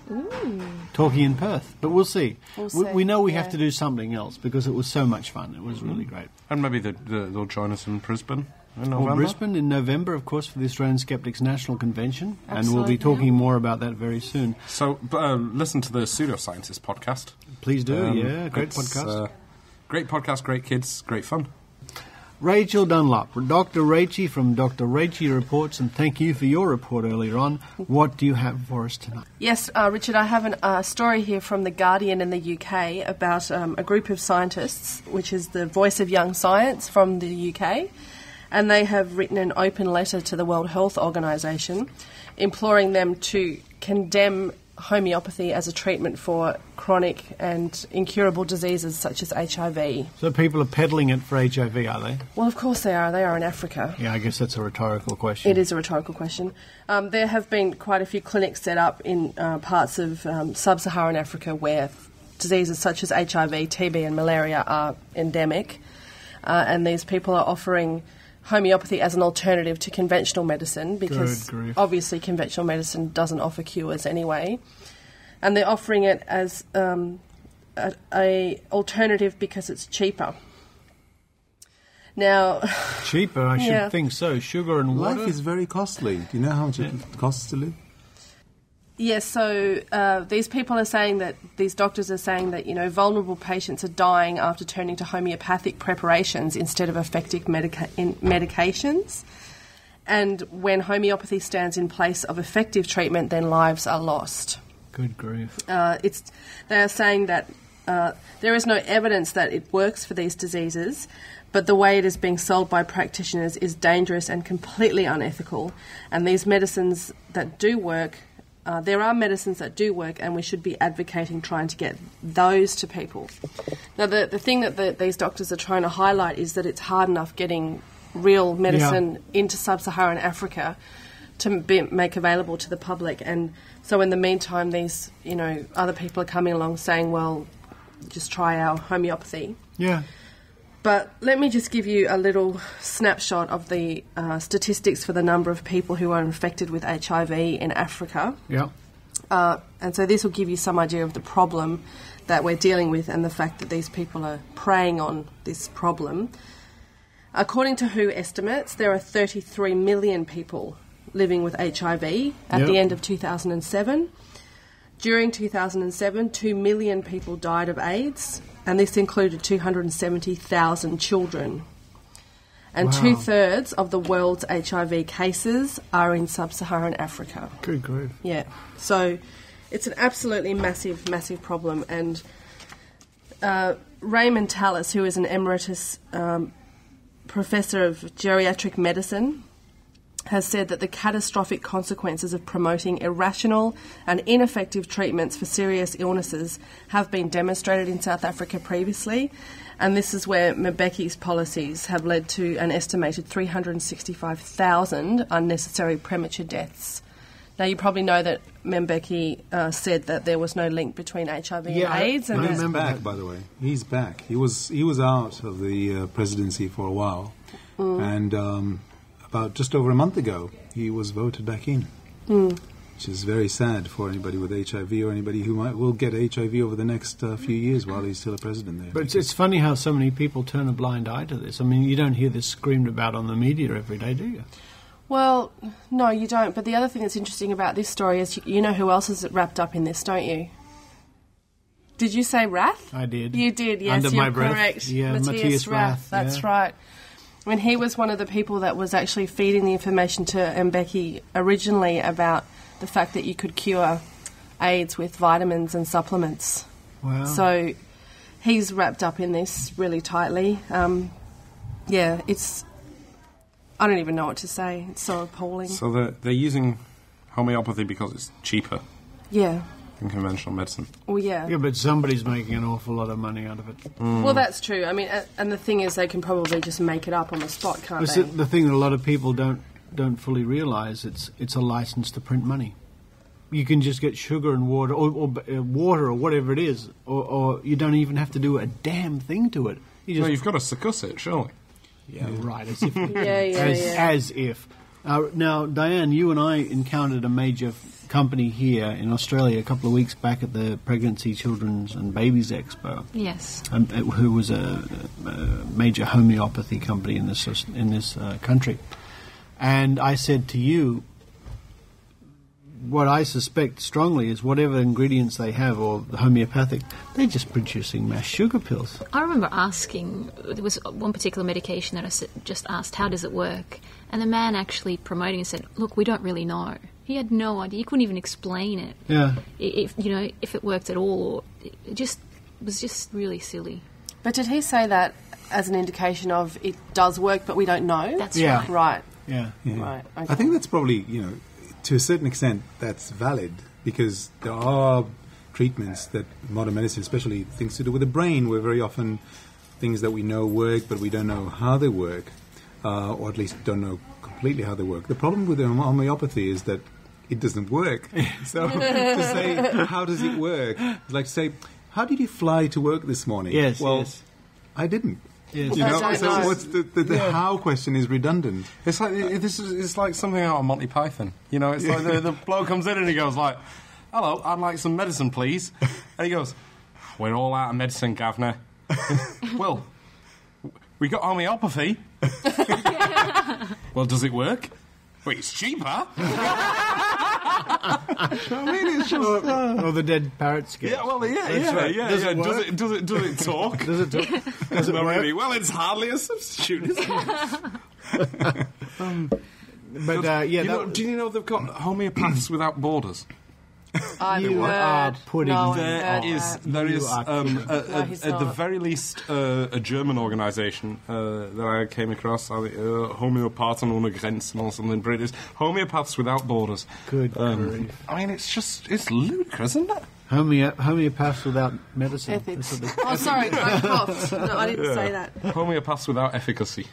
Ooh. Talking in Perth, but we'll see. We know we have yeah. to do something else because it was so much fun. It was really great. And maybe they'll join us in Brisbane. Or Brisbane in November, of course, for the Australian Skeptics National Convention. Absolutely. And we'll be talking more about that very soon. So listen to the Pseudoscientist podcast. Please do, great podcast. Great podcast, great kids, great fun. Rachel Dunlop, Dr. Rachie from Dr. Rachie Reports, and thank you for your report earlier on. What do you have for us tonight? Yes, Richard, I have a story here from The Guardian in the UK about a group of scientists, which is the Voice of Young Science from the UK, and they have written an open letter to the World Health Organization imploring them to condemn homeopathy as a treatment for chronic and incurable diseases such as HIV. So people are peddling it for HIV, are they? Well, of course they are. They are in Africa. Yeah, I guess that's a rhetorical question. It is a rhetorical question. There have been quite a few clinics set up in parts of sub-Saharan Africa where diseases such as HIV, TB and malaria are endemic, and these people are offering homeopathy as an alternative to conventional medicine because obviously conventional medicine doesn't offer cures anyway. And they're offering it as a alternative because it's cheaper. Now, cheaper, I should think so. Sugar and water. Life is very costly. Do you know how much it costs to live? Yes, so these people are saying that, these doctors are saying that, vulnerable patients are dying after turning to homeopathic preparations instead of effective medications. And when homeopathy stands in place of effective treatment, then lives are lost. Good grief. They are saying that there is no evidence that it works for these diseases, but the way it is being sold by practitioners is dangerous and completely unethical. And these medicines that do work... there are medicines that do work, and we should be advocating trying to get those to people. Now, the thing that these doctors are trying to highlight is that it's hard enough getting real medicine into sub-Saharan Africa to make available to the public. And so in the meantime, these, other people are coming along saying, well, just try our homeopathy. Yeah. But let me just give you a little snapshot of the statistics for the number of people who are infected with HIV in Africa. Yeah. And so this will give you some idea of the problem that we're dealing with and the fact that these people are preying on this problem. According to WHO estimates, there are 33 million people living with HIV at the end of 2007. During 2007, 2 million people died of AIDS, and this included 270,000 children. And two-thirds of the world's HIV cases are in sub-Saharan Africa. Good grief. Yeah. So it's an absolutely massive, massive problem. And Raymond Tallis, who is an emeritus professor of geriatric medicine, has said that the catastrophic consequences of promoting irrational and ineffective treatments for serious illnesses have been demonstrated in South Africa previously, and this is where Mbeki's policies have led to an estimated 365,000 unnecessary premature deaths. Now, you probably know that Mbeki said that there was no link between HIV and AIDS. And he's back, by the way. He's back. He was out of the presidency for a while, and about just over a month ago, he was voted back in, which is very sad for anybody with HIV or anybody who will get HIV over the next few years while he's still a president there. But it's funny how so many people turn a blind eye to this. I mean, you don't hear this screamed about on the media every day, do you? Well, no, you don't. But the other thing that's interesting about this story is you know who else is wrapped up in this, don't you? Did you say Rath? I did. You did, yes, Under you're my breath. correct. Yeah, Matthias Rath, that's right. I mean, he was one of the people that was actually feeding the information to Mbeki originally about the fact that you could cure AIDS with vitamins and supplements. Wow. So he's wrapped up in this really tightly. It's... I don't even know what to say. It's so appalling. So they're using homeopathy because it's cheaper than conventional medicine. Well, yeah. Yeah, but somebody's making an awful lot of money out of it. Well, that's true. I mean, and the thing is, they can probably just make it up on the spot, can't they? The thing that a lot of people don't fully realise, it's a licence to print money. You can just get sugar and water, or water, or whatever it is, or you don't even have to do a damn thing to it. You've got to succuss it, surely. Yeah, right. As if. As if. Now, Diane, you and I encountered a major company here in Australia a couple of weeks back at the Pregnancy, Children's and Babies Expo. Yes. Who was a major homeopathy company in this country. And I said to you, what I suspect strongly is whatever ingredients they have, or the homeopathic, they're just producing mass sugar pills. I remember asking, there was one particular medication that I just asked, how does it work? And the man actually promoting it said, look, we don't really know. He had no idea. He couldn't even explain it. Yeah. If it worked at all, or it was just really silly. But did he say that as an indication of it does work, but we don't know? That's right. Right. Yeah. Right. Okay. I think that's probably, to a certain extent, that's valid, because there are treatments that modern medicine, especially things to do with the brain, where very often things that we know work, but we don't know how they work, or at least don't know completely how they work. The problem with homeopathy is that it doesn't work. So to say, how does it work? It's like to say, how did you fly to work this morning? Yes, well, yes. I didn't. Yes. So what's the how question is redundant. It's like it's like something out of Monty Python. It's like the bloke comes in and he goes like, "Hello, I'd like some medicine, please." And he goes, "We're all out of medicine, Gavner." Well, we got homeopathy. Well, does it work? Well, it's cheaper. I mean, it's just... or the dead parrot sketch. Yeah, well, yeah. Does it work? Does it talk? Does it talk? Does it Not work? really. Well, it's hardly a substitute, is it? Do you know they've got homeopaths without borders? I've heard. There is at the very least a German organisation that I came across, Homöopathen ohne Grenzen or something British. Homeopaths without borders. Good grief. I mean, it's ludicrous, isn't it? Homeopaths without medicine. Ethics. Oh, sorry, I coughed. No, I didn't say that. Homeopaths without efficacy.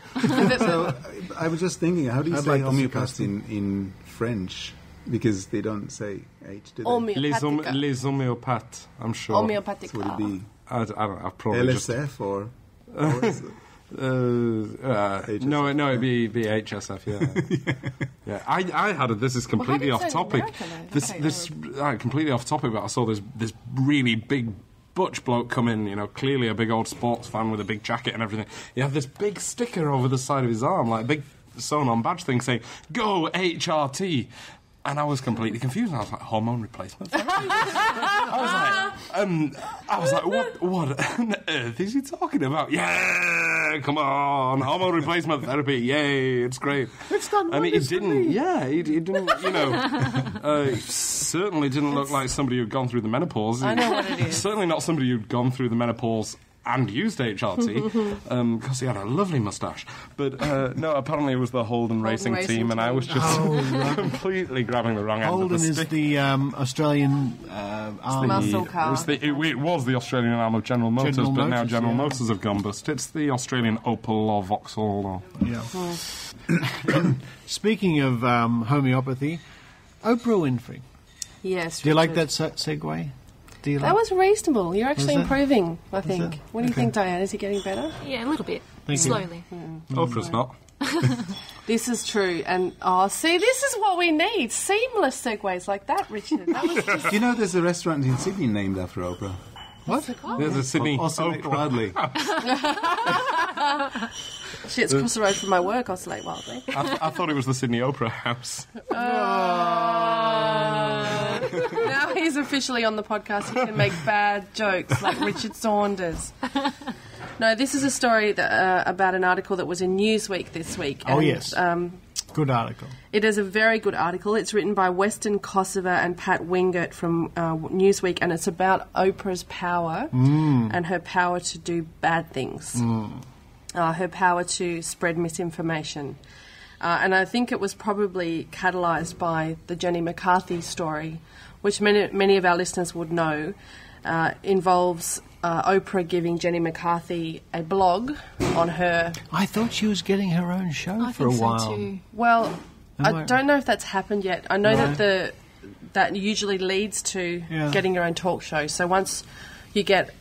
So I was just thinking, how do you say like homeopath in French? Because they don't say H, do they? Les homéopathes, I'm sure. Homeopathic. So would it be I don't know. I've probably LSF or is it? No, it'd be HSF. Yeah. I had it. This is completely off topic. Completely off topic. But I saw this really big butch bloke come in. Clearly a big old sports fan with a big jacket and everything. He had this big sticker over the side of his arm, like a big sewn-on badge thing, saying "Go HRT." And I was completely confused. I was like, hormone replacement therapy? I was like, what on earth is he talking about? Yeah, come on, hormone replacement therapy, yay, it's great. It's done and he didn't, for me. yeah, he didn't, he certainly didn't look like somebody who'd gone through the menopause. I know what it is. Certainly not somebody who'd gone through the menopause and used HRT, because he had a lovely moustache. But no, apparently it was the Holden Racing Team, and I was just completely grabbing the wrong end Holden of the stick. is the Australian arm. Muscle car. It was the Australian arm of General Motors, but now General Motors have gone bust. It's the Australian Opel or Vauxhall. Or Yeah. Speaking of homeopathy, Oprah Winfrey. Yes. Do you like that segue? That was reasonable. You're actually improving, I think. it? What do you think, Diane? Is he getting better? Yeah, a little bit. Thank you. Slowly. Oprah's not. This is true. And, see, this is what we need. Seamless segues like that, Richard. That was just... Do you know there's a restaurant in Sydney named after Oprah? What? There's a Sydney Oscillate Wildly. Shit, it's across the road from my work, Oscillate Wildly. I thought it was the Sydney Opera House. Now he's officially on the podcast. He can make bad jokes like Richard Saunders. No, this is a story about an article that was in Newsweek this week. Oh, yes. Good article. It is a very good article. It's written by Weston Kosover and Pat Wingert from Newsweek, and it's about Oprah's power and her power to do bad things, her power to spread misinformation. And I think it was probably catalysed by the Jenny McCarthy story, which many of our listeners would know, involves Oprah giving Jenny McCarthy a blog on her... I thought she was getting her own show for a while. So too. Well, I don't know if that's happened yet. I know that that usually leads to getting your own talk show. So once you get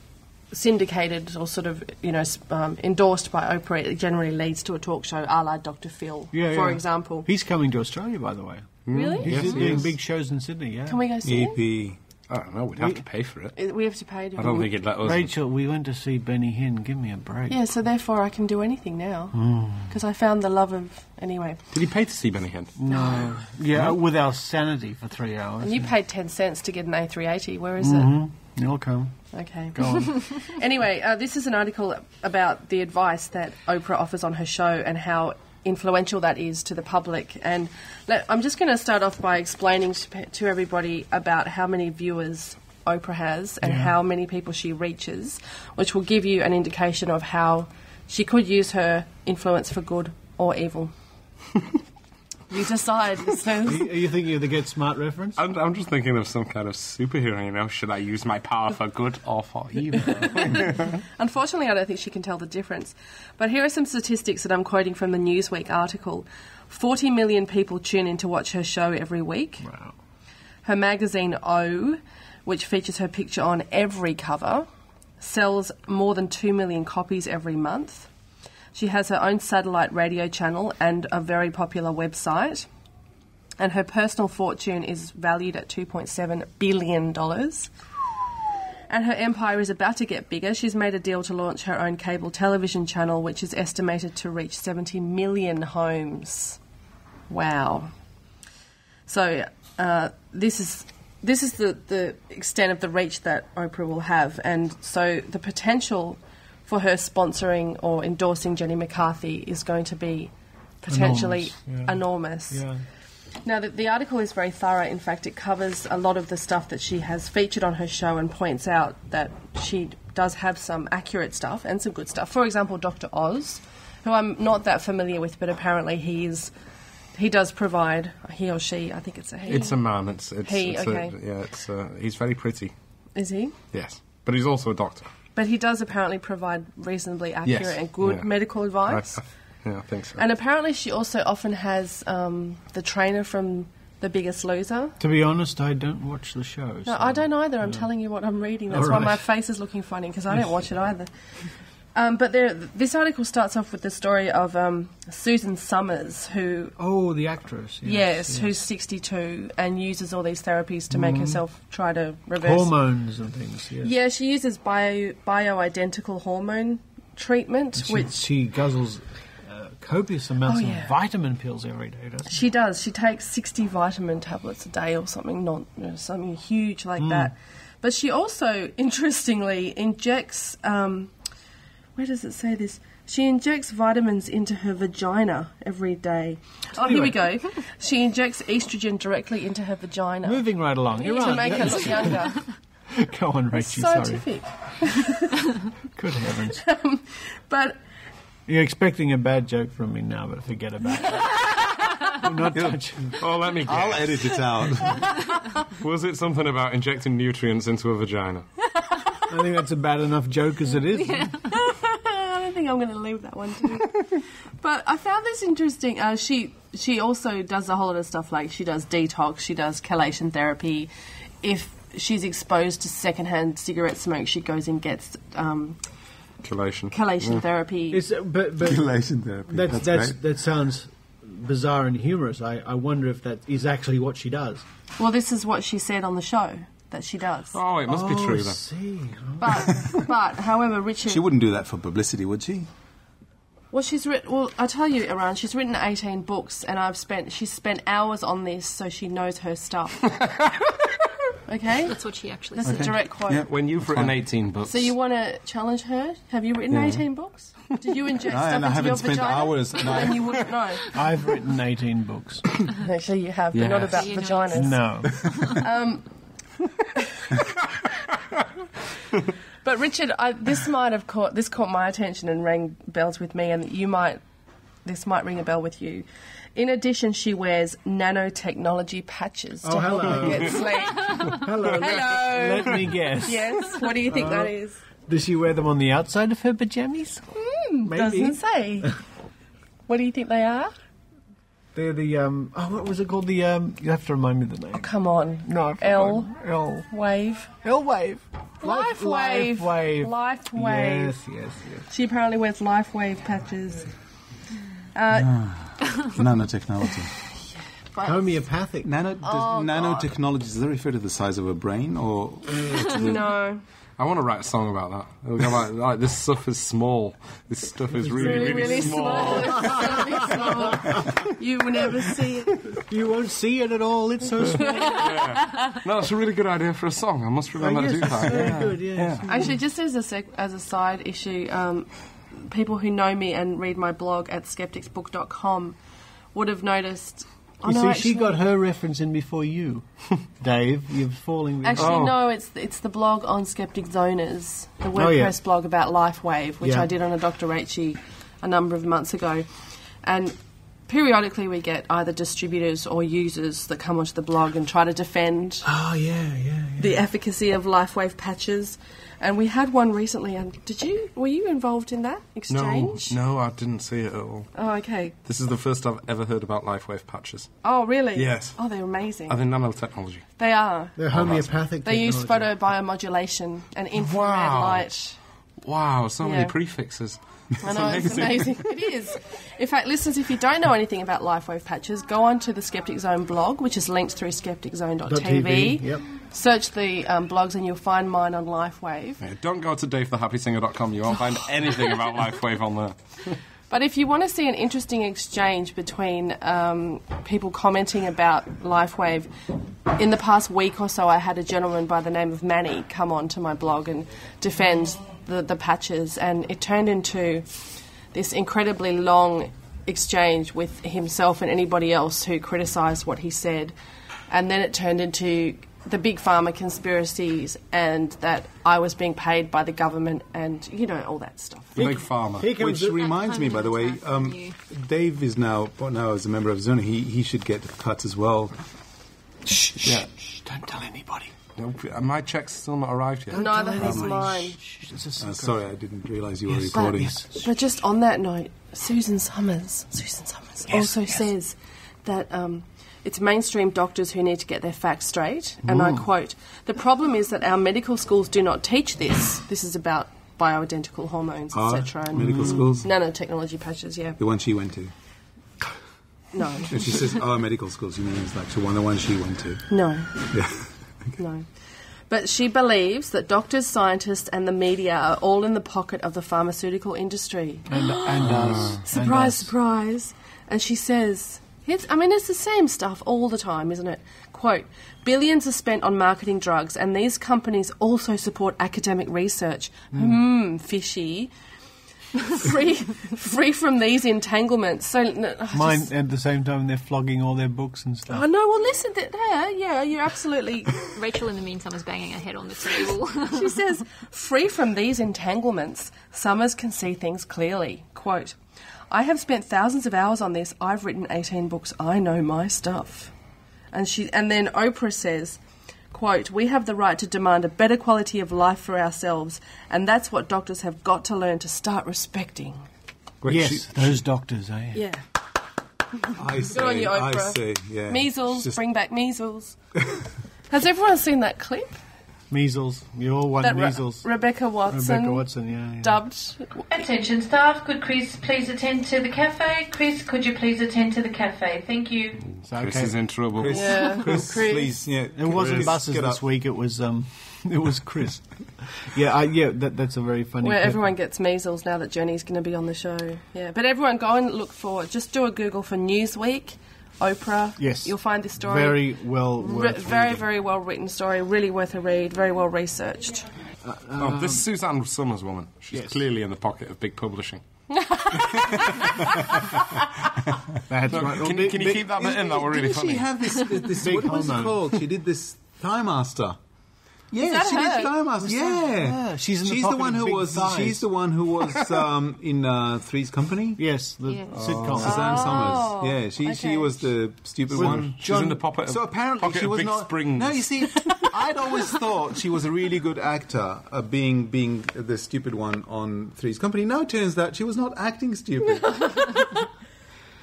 syndicated or sort of, endorsed by Oprah, it generally leads to a talk show a la Dr. Phil, for example. He's coming to Australia, by the way. Really? He's doing big shows in Sydney, yeah. Can we go see him? EP. I don't know, we'd have to pay for it. We have to pay to I don't think it'd let us. Rachel, we went to see Benny Hinn. Give me a break. Yeah, so therefore I can do anything now. Because I found the love of... Anyway. Did you pay to see Benny Hinn? No. Yeah, with our sanity for 3 hours. And you paid 10 cents to get an A380. Where is it? You'll come. Okay. Go on. Anyway, this is an article about the advice that Oprah offers on her show and how influential that is to the public. And I'm just going to start off by explaining to everybody about how many viewers Oprah has and how many people she reaches, which will give you an indication of how she could use her influence for good or evil. You decide, listeners. Are you thinking of the Get Smart reference? I'm just thinking of some kind of superhero, you know. Should I use my power for good or for evil? Unfortunately, I don't think she can tell the difference. But here are some statistics that I'm quoting from the Newsweek article. 40 million people tune in to watch her show every week. Wow. Her magazine O, which features her picture on every cover, sells more than 2 million copies every month. She has her own satellite radio channel and a very popular website. And her personal fortune is valued at $2.7 billion. And her empire is about to get bigger. She's made a deal to launch her own cable television channel, which is estimated to reach 70 million homes. Wow. So this is the extent of the reach that Oprah will have. And so the potential for her sponsoring or endorsing Jenny McCarthy is going to be potentially enormous. Yeah. Now, the article is very thorough. In fact, it covers a lot of the stuff that she has featured on her show and points out that she does have some accurate stuff and some good stuff. For example, Dr. Oz, who I'm not that familiar with, but apparently he does provide, he or she, I think it's a he. It's a man. It's he, okay. He's very pretty. Is he? Yes. But he's also a doctor. But he does apparently provide reasonably accurate and good medical advice. I think so. And apparently she also often has the trainer from The Biggest Loser. To be honest, I don't watch the show. No, I don't either. I'm telling you what I'm reading. That's why my face is looking funny, because I don't watch it either. But this article starts off with the story of Susan Summers, who... Oh, the actress. Yes, who's 62 and uses all these therapies to make herself try to reverse... Hormones and things, yes. Yeah, she uses bioidentical hormone treatment, which... She guzzles copious amounts of vitamin pills every day, doesn't she? She does. She takes 60 vitamin tablets a day or something, something huge like that. But she also, interestingly, injects... where does it say this? She injects vitamins into her vagina every day. Here we go. She injects estrogen directly into her vagina. Moving right along. You're to make her look younger. Go on, Rachel, Scientific. Good heavens. But... You're expecting a bad joke from me now, but forget about it. I'm not touching. Oh, let me guess. I'll edit it out. Was it something about injecting nutrients into a vagina? I think that's a bad enough joke as it is. Yeah. I don't think I'm going to leave that one too. But I found this interesting. She also does a whole lot of stuff, like she does detox, she does chelation therapy. If she's exposed to secondhand cigarette smoke, she goes and gets chelation therapy. But chelation therapy. That sounds bizarre and humorous. I wonder if that is actually what she does. Well, this is what she said on the show that she does. Oh, it must be true then. See. But however, Richard... She wouldn't do that for publicity, would she? Well, I tell you, Iran, she's written 18 books, and she's spent hours on this, so she knows her stuff. Okay? That's what she actually said. That's a direct quote. Yeah, when you've written 18 books... So you want to challenge her? Have you written 18 books? Did you inject stuff into your vagina? I haven't spent hours. Then you wouldn't know. I've written 18 books. Actually, you have, but not about vaginas. No. But Richard, this caught my attention and rang bells with me, and this might ring a bell with you. In addition, she wears nanotechnology patches to help her get sleep. Hello. Let me guess. Yes. What do you think that is? Does she wear them on the outside of her pajamas? Maybe. Doesn't say. What do you think they are? They're the what was it called? The you have to remind me the name. Oh, come on. No, L wave. L wave. Life wave. Life wave. Yes. She apparently wears life wave patches. Nanotechnology. Homeopathic. Nanotechnology, does that refer to the size of a brain? Or No. I want to write a song about that. It'll go like, this stuff is small. This stuff is really small. It's really small. You will never see it. You won't see it at all. It's so small. No, it's a really good idea for a song. I must remember to do that. Very good, yes. Actually, just as a side issue, people who know me and read my blog at skepticsbook.com would have noticed... she got her reference in before you, Dave. You're falling... Actually, no, it's the blog on Skeptic Zoners, the WordPress blog about LifeWave, which I did on a Dr. Rachy a number of months ago. And periodically we get either distributors or users that come onto the blog and try to defend the efficacy of LifeWave patches. And we had one recently. And were you involved in that exchange? No, I didn't see it at all. Oh, okay. This is the first I've ever heard about LifeWave patches. Oh, really? Yes. Oh, they're amazing. Are they nanotechnology? They are. They're homeopathic They use photobiomodulation and infrared light. Wow, so many prefixes. I know, it's amazing. It is. In fact, listeners, if you don't know anything about LifeWave patches, go on to the Skeptic Zone blog, which is linked through skepticzone.tv. Yep. Search the blogs and you'll find mine on LifeWave. Yeah, don't go to davethehappysinger.com. You won't find anything about LifeWave on there. But if you want to see an interesting exchange between people commenting about LifeWave, in the past week or so I had a gentleman by the name of Manny come on to my blog and defend the patches, and it turned into this incredibly long exchange with himself and anybody else who criticised what he said. And then it turned into the big pharma conspiracies and that I was being paid by the government and, all that stuff. The big pharma. Which reminds me, by the way, Dave is now as a member of Zona, he should get cuts as well. Shh, don't tell anybody. No, my check's still not arrived yet. Neither has mine. Sorry, I didn't realise you were recording. But just on that note, Susan Summers also says that... it's mainstream doctors who need to get their facts straight. And I quote, "The problem is that our medical schools do not teach this." This is about bioidentical hormones, etc. and medical schools? Nanotechnology patches, yeah. The one she went to? No. And she says, medical schools. You mean it's like the one she went to? No. Yeah. Okay. No. But she believes that doctors, scientists and the media are all in the pocket of the pharmaceutical industry. And us. Surprise, surprise. And she says... it's the same stuff all the time, isn't it? Quote, "Billions are spent on marketing drugs and these companies also support academic research." Fishy. Free from these entanglements. So mine at the same time they're flogging all their books and stuff. Oh no, well listen, you're absolutely... Rachel in the meantime is banging her head on the table. She says, "Free from these entanglements, Summers can see things clearly." Quote, "I have spent thousands of hours on this. I've written 18 books. I know my stuff." And then Oprah says, quote, "We have the right to demand a better quality of life for ourselves, and that's what doctors have got to learn to start respecting." Yes, those doctors, eh? Yeah. Good on you, Oprah. I say, yeah. Measles, bring back measles. Has everyone seen that clip? Measles. You all want measles. Rebecca Watson, yeah. Dubbed. "Attention staff, could Chris please attend to the cafe? Chris, could you please attend to the cafe? Thank you." Chris is in trouble. Chris, please. Yeah, it wasn't buses this week. It was Chris. That's a very funny. Where clip. Everyone gets measles now that Jenny's going to be on the show. Yeah, but everyone go and look for. Just do a Google for Newsweek. Oprah. Yes. You'll find this story. Very well worth Very, very well written story. Really worth a read. Very well researched. This Suzanne Summers woman. She's clearly in the pocket of big publishing. That's right. Can you keep that bit in? That were really funny. Did she have this big what was it called? She did this Thigh Master. Yeah, she did Thigh Master. Yeah, she's the one who was. She's the one who was in Three's Company. Yes, the sitcom. Suzanne Summers. Yeah, she was the stupid one. She's in the pocket. So apparently she was not. Springs. No, you see, I'd always thought she was a really good actor, being the stupid one on Three's Company. Now it turns out she was not acting stupid.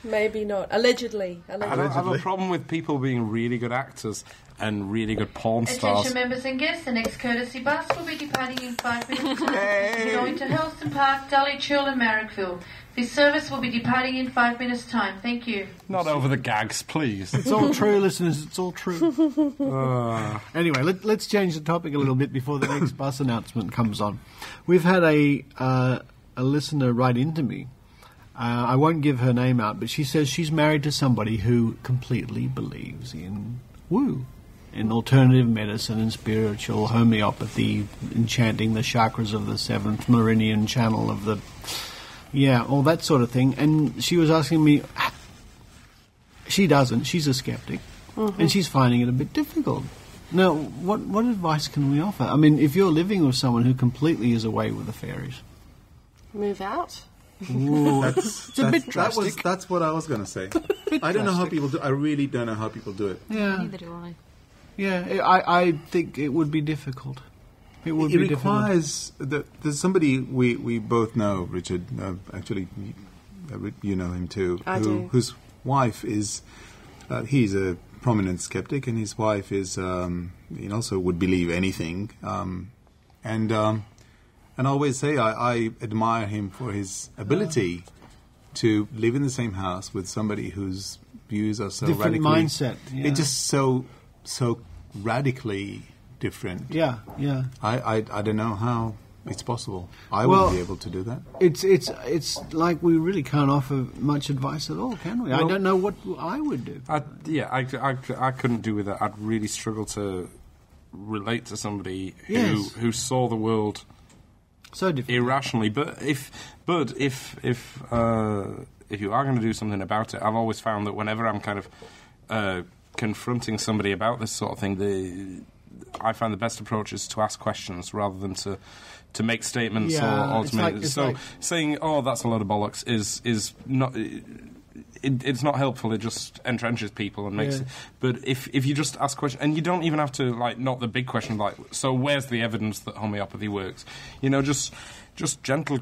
Maybe not. Allegedly. I don't have a problem with people being really good actors and really good porn stars. Attention members and guests, the next courtesy bus will be departing in 5 minutes time. Going to Helston Park, Dully, Churl and Marrickville. This service will be departing in 5 minutes time. Thank you. Not over the gags, please. It's all true, listeners. It's all true. Anyway, let's change the topic a little bit before the next bus announcement comes on. We've had a listener write into me. I won't give her name out, but she says she's married to somebody who completely believes in woo, in alternative medicine and spiritual homeopathy, enchanting the chakras of the seventh meridian channel of the... Yeah, all that sort of thing. And she was asking me... She doesn't. She's a skeptic. Mm-hmm. And she's finding it a bit difficult. Now, what advice can we offer? I mean, if you're living with someone who completely is away with the fairies... Move out? Ooh, it's a bit drastic. That's what I was going to say. I don't know how people do. I really don't know how people do it. Yeah. Neither do I. Yeah, I think it would be difficult. It requires that there's somebody we both know, Richard. Actually, you know him too. I do. Whose wife is he's a prominent skeptic, and his wife is he also would believe anything. And I always say I admire him for his ability to live in the same house with somebody whose views are so different radically... mindset. Yeah. It's just so radically different. Yeah. I don't know how it's possible. I wouldn't be able to do that. It's like we really can't offer much advice at all, can we? I don't know what I would do. I couldn't do with it. I'd really struggle to relate to somebody who saw the world... so different. Irrationally, but if you are going to do something about it, I've always found that whenever I'm kind of confronting somebody about this sort of thing, I find the best approach is to ask questions rather than to make statements or ultimately. Saying, "Oh, that's a load of bollocks," is not. It's not helpful. It just entrenches people and makes. But if you just ask questions, and you don't even have to not the big question so where's the evidence that homeopathy works? Just gentle,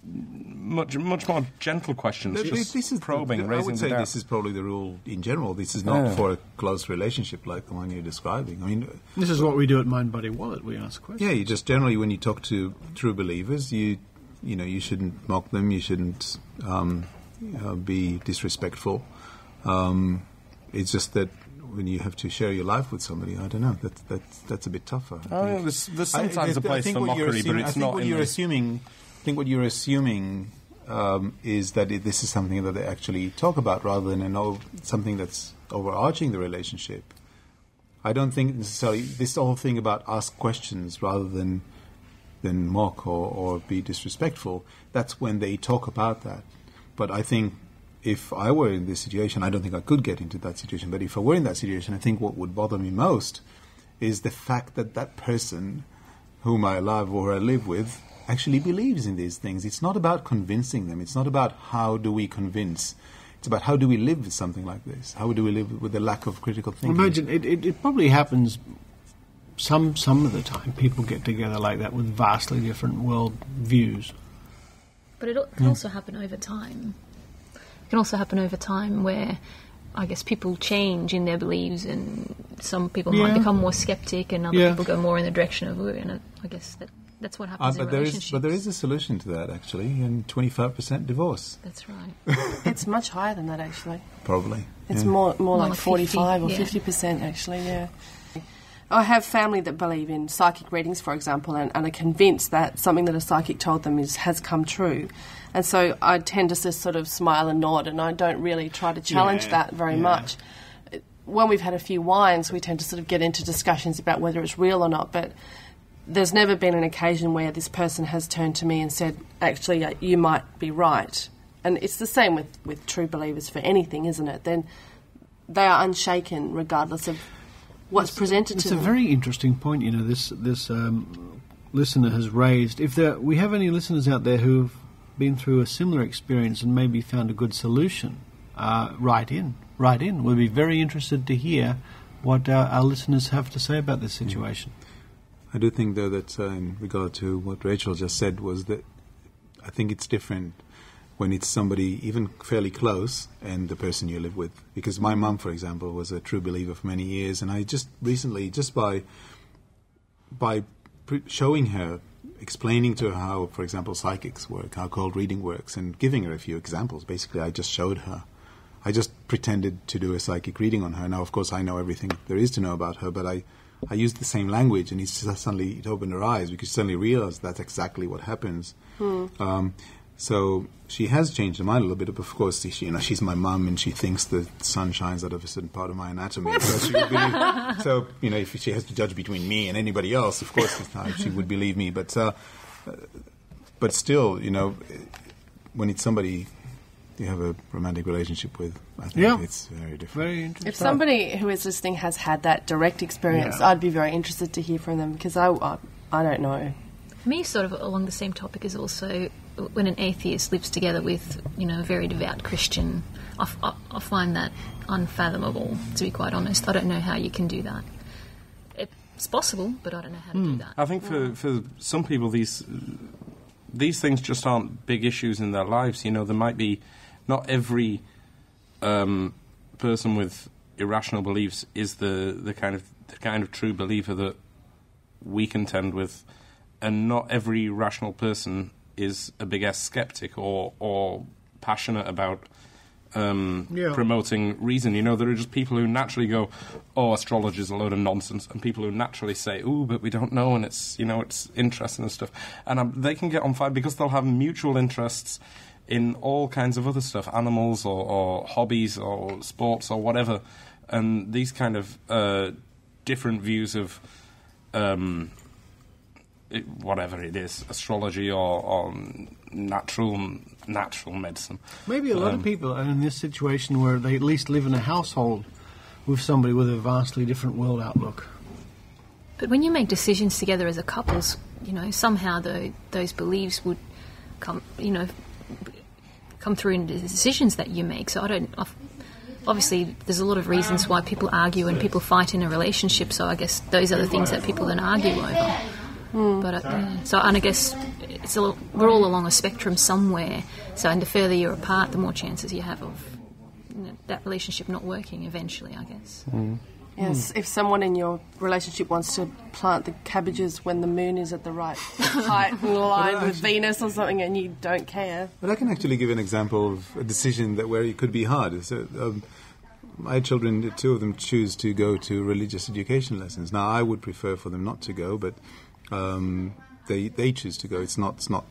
much more gentle questions. This is probing, raising I would say the doubt. This is probably the rule in general. This is not for a close relationship like the one you're describing. I mean, this is what we do at Mind Body Wallet. We ask questions. Yeah, you just generally when you talk to true believers, you shouldn't mock them. You shouldn't. Be disrespectful. It's just that when you have to share your life with somebody, I don't know. That's a bit tougher. There's sometimes a place for mockery, but it's not. I think what you're assuming is that this is something that they actually talk about, rather than something that's overarching the relationship. I don't think necessarily this whole thing about ask questions rather than mock or be disrespectful. That's when they talk about that. But I think if I were in this situation, I don't think I could get into that situation, but if I were in that situation, I think what would bother me most is the fact that person whom I love or I live with actually believes in these things. It's not about convincing them. It's not about how do we convince. It's about how do we live with something like this? How do we live with the lack of critical thinking? Imagine, it probably happens some of the time. People get together like that with vastly different world views. But it can also happen over time. It can also happen over time where, I guess, people change in their beliefs, and some people might become more skeptic, and other people go more in the direction of woo. And I guess that's what happens in relationships. But there is a solution to that, actually, and 25% divorce. That's right. It's much higher than that, actually. Probably. It's more like 45 or 50%, actually, yeah. I have family that believe in psychic readings, for example, and are convinced that something that a psychic told them has come true. And so I tend to just sort of smile and nod, and I don't really try to challenge that very much. When we've had a few wines, we tend to sort of get into discussions about whether it's real or not, but there's never been an occasion where this person has turned to me and said, actually, you might be right. And it's the same with true believers for anything, isn't it? Then they are unshaken regardless of what's presented to them. It's a very interesting point, this listener has raised. If we have any listeners out there who've been through a similar experience and maybe found a good solution, write in. We'll be very interested to hear what our listeners have to say about this situation. I do think, though, that in regard to what Rachel just said, was that I think it's different when it's somebody even fairly close and the person you live with. Because my mum, for example, was a true believer for many years, and I just recently, just by showing her, explaining to her how, for example, psychics work, how cold reading works, and giving her a few examples. Basically, I just showed her. I just pretended to do a psychic reading on her. Now, of course, I know everything there is to know about her, but I used the same language, and it opened her eyes, because she suddenly realized that's exactly what happens. So she has changed her mind a little bit. Of course, she's my mum, and she thinks the sun shines out of a certain part of my anatomy. So if she has to judge between me and anybody else, of course she would believe me. But still, when it's somebody you have a romantic relationship with, I think it's very different. Very interesting. If somebody who is listening has had that direct experience, I'd be very interested to hear from them, because I don't know. For me, sort of along the same topic is also when an atheist lives together with, a very devout Christian. I find that unfathomable, to be quite honest. I don't know how you can do that. It's possible, but I don't know how to do that. I think for some people, these things just aren't big issues in their lives. There might be, not every person with irrational beliefs is the kind of true believer that we contend with, and not every rational person is a big-ass skeptic or passionate about promoting reason. There are just people who naturally go, "Oh, astrology is a load of nonsense," and people who naturally say, "Ooh, but we don't know, and it's it's interesting and stuff." And they can get on fire because they'll have mutual interests in all kinds of other stuff, animals or hobbies or sports or whatever, and these kind of different views of whatever it is, astrology or natural medicine. Maybe a lot of people are in this situation where they at least live in a household with somebody with a vastly different world outlook. But when you make decisions together as a couples, somehow those beliefs would come through in the decisions that you make. So obviously there's a lot of reasons why people argue and people fight in a relationship, so I guess those are the things that people then argue over. But I guess we're all along a spectrum somewhere. So, and the further you're apart, the more chances you have of that relationship not working eventually, I guess. Yes, if someone in your relationship wants to plant the cabbages when the moon is at the right height and line with Venus or something, and you don't care. But I can actually give an example of a decision where it could be hard. So, my children, two of them choose to go to religious education lessons. Now, I would prefer for them not to go, but they choose to go. It's not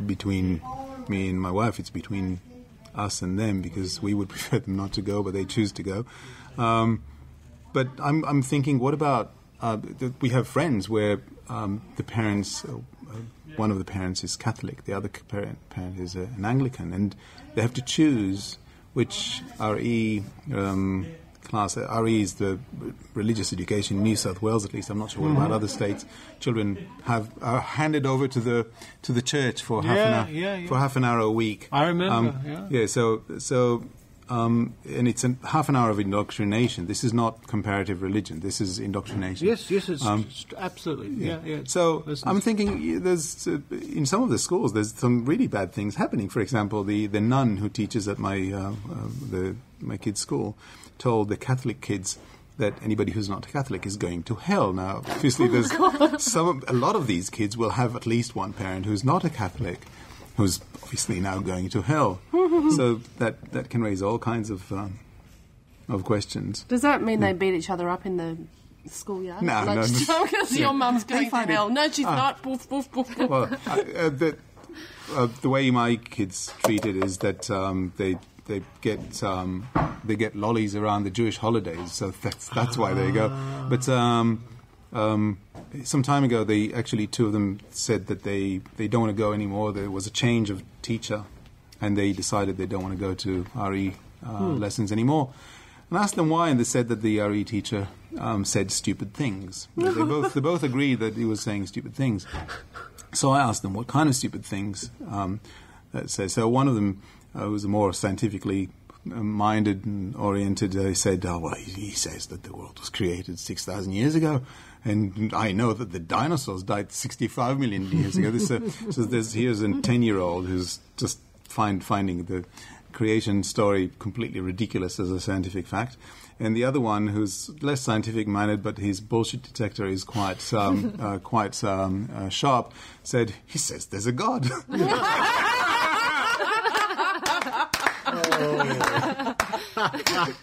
between me and my wife. It's between us and them, because we would prefer them not to go, but they choose to go. But I'm thinking, what about we have friends where the parents, one of the parents is Catholic, the other parent is an Anglican, and they have to choose which RE class. RE is the religious education in New South Wales, at least. I'm not sure what about other states. Children are handed over to the church for half an hour a week. I remember. And it's half an hour of indoctrination. This is not comparative religion. This is indoctrination. Yes, it's absolutely. Yeah. So I'm thinking, there's in some of the schools, there's some really bad things happening. For example, the nun who teaches at my kids' school told the Catholic kids that anybody who's not Catholic is going to hell. Now, obviously, there's a lot of these kids will have at least one parent who's not a Catholic, who's obviously now going to hell. So that can raise all kinds of questions. Does that mean they beat each other up in the schoolyard? No. Because your mum's going to hell. No, she's not. Boof, boof, boof, boof. Well, the way my kids treat it is that they get lollies around the Jewish holidays, so that's why they go. But some time ago, two of them said that they don't want to go anymore. There was a change of teacher, and they decided they don't want to go to RE lessons anymore. And I asked them why, and they said that the RE teacher said stupid things. They both agreed that he was saying stupid things. So I asked them what kind of stupid things. So one of them was more scientifically minded and oriented. They said, he says that the world was created 6,000 years ago, and I know that the dinosaurs died 65 million years ago. So here's a 10-year-old who's just finding the creation story completely ridiculous as a scientific fact. And the other one, who's less scientific-minded, but his bullshit detector is quite sharp, said, he says there's a God.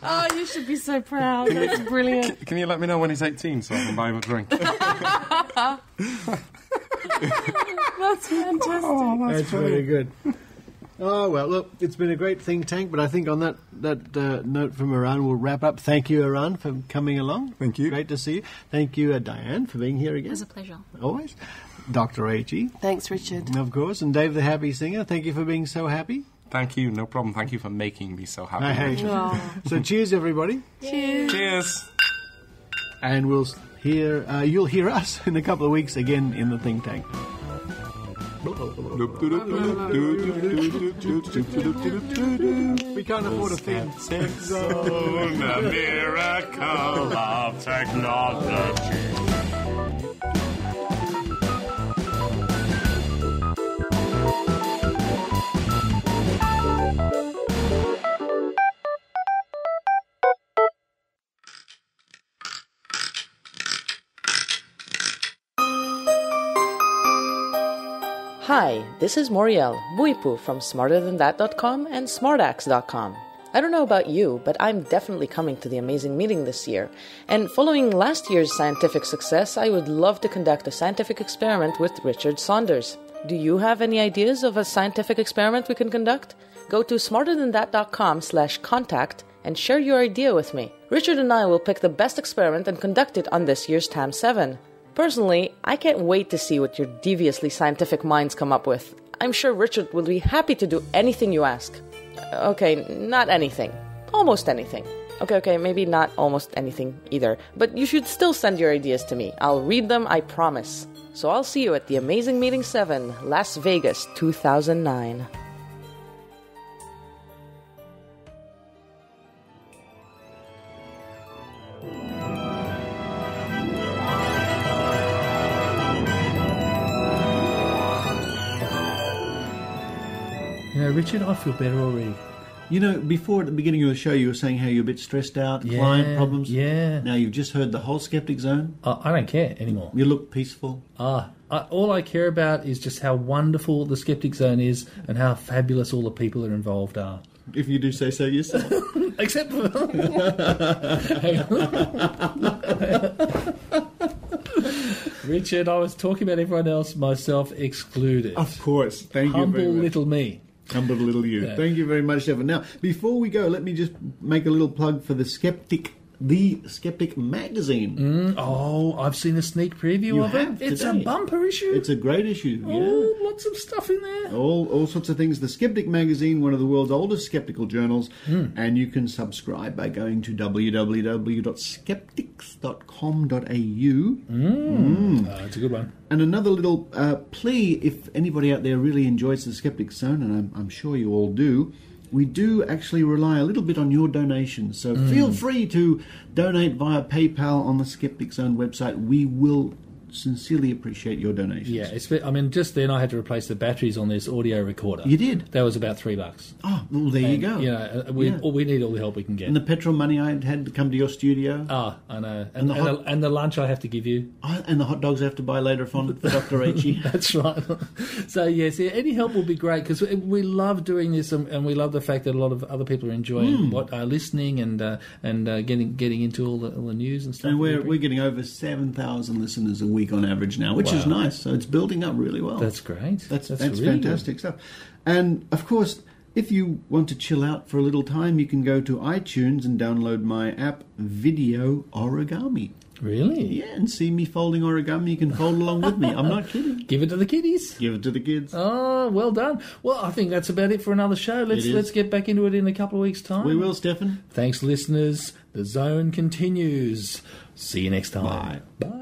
Oh, you should be so proud. That's brilliant. Can you let me know when he's 18 so I can buy him a drink? That's fantastic. Oh, that's very good. Oh, well, look, it's been a great think tank, but I think on that note from Iran, we'll wrap up. Thank you, Iran, for coming along. Thank you. Great to see you. Thank you, Diane, for being here again. It was a pleasure. Always. Dr. H.E. Thanks, Richard. Of course. And Dave the Happy Singer, thank you for being so happy. Thank you, no problem. Thank you for making me so happy. Hey. So cheers, everybody. Cheers. Cheers. And we'll hear, you'll hear us in a couple of weeks again in the think tank. We can't afford a theme. Skeptic Zone, a miracle of technology. Hi, this is Moriel Buipu from SmarterThanThat.com and SmartAxe.com. I don't know about you, but I'm definitely coming to the amazing meeting this year. And following last year's scientific success, I would love to conduct a scientific experiment with Richard Saunders. Do you have any ideas of a scientific experiment we can conduct? Go to SmarterThanThat.com/contact and share your idea with me. Richard and I will pick the best experiment and conduct it on this year's TAM 7. Personally, I can't wait to see what your deviously scientific minds come up with. I'm sure Richard will be happy to do anything you ask. Okay, not anything. Almost anything. Okay, maybe not almost anything either. But you should still send your ideas to me. I'll read them, I promise. So I'll see you at the Amazing Meeting 7, Las Vegas, 2009. You know, Richard, I feel better already. You know, before at the beginning of the show, you were saying how you're a bit stressed out, client problems. Yeah. Now you've just heard the whole Skeptic Zone. I don't care anymore. You look peaceful. All I care about is just how wonderful the Skeptic Zone is and how fabulous all the people that are involved are. If you do say so yourself. Except for... Richard, I was talking about everyone else, myself excluded. Of course. Thank you Humble very much. little me. Humble little you. Yeah. Thank you very much, Stefan. Now, before we go, let me just make a little plug for the Skeptic magazine. I've seen a sneak preview of it. It's a bumper issue. It's a great issue. Oh, lots of stuff in there. All sorts of things. The Skeptic magazine, one of the world's oldest skeptical journals, and you can subscribe by going to www.skeptics.com.au. That's a good one. And another little plea, if anybody out there really enjoys the Skeptic Zone, and I'm sure you all do, we do actually rely a little bit on your donations. So feel free to donate via PayPal on the Skeptic Zone website. We will sincerely appreciate your donations. Yeah, just then I had to replace the batteries on this audio recorder. You did? That was about $3. Oh, well, there you go. You know, we need all the help we can get. And the petrol money I had to come to your studio. I know. And the lunch I have to give you. And the hot dogs I have to buy later on for Dr. H.E. That's right. So, yes, any help will be great because we love doing this and we love the fact that a lot of other people are enjoying listening and getting into all the news and stuff. And we're getting over 7,000 listeners a week on average now, which is nice. So it's building up really well. That's great. That's really fantastic stuff. And of course, if you want to chill out for a little time, you can go to iTunes and download my app, Video Origami. Really? Yeah, and see me folding origami. You can fold along with me. I'm not kidding. Give it to the kiddies. Give it to the kids. Oh, well done. Well, I think that's about it for another show. Let's get back into it in a couple of weeks' time. We will, Stefan. Thanks, listeners. The Zone continues. See you next time. Bye.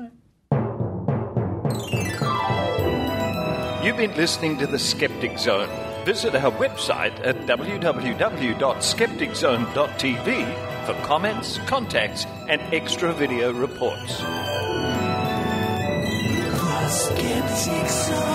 You've been listening to The Skeptic Zone. Visit our website at www.skepticzone.tv for comments, contacts, and extra video reports. The Skeptic Zone.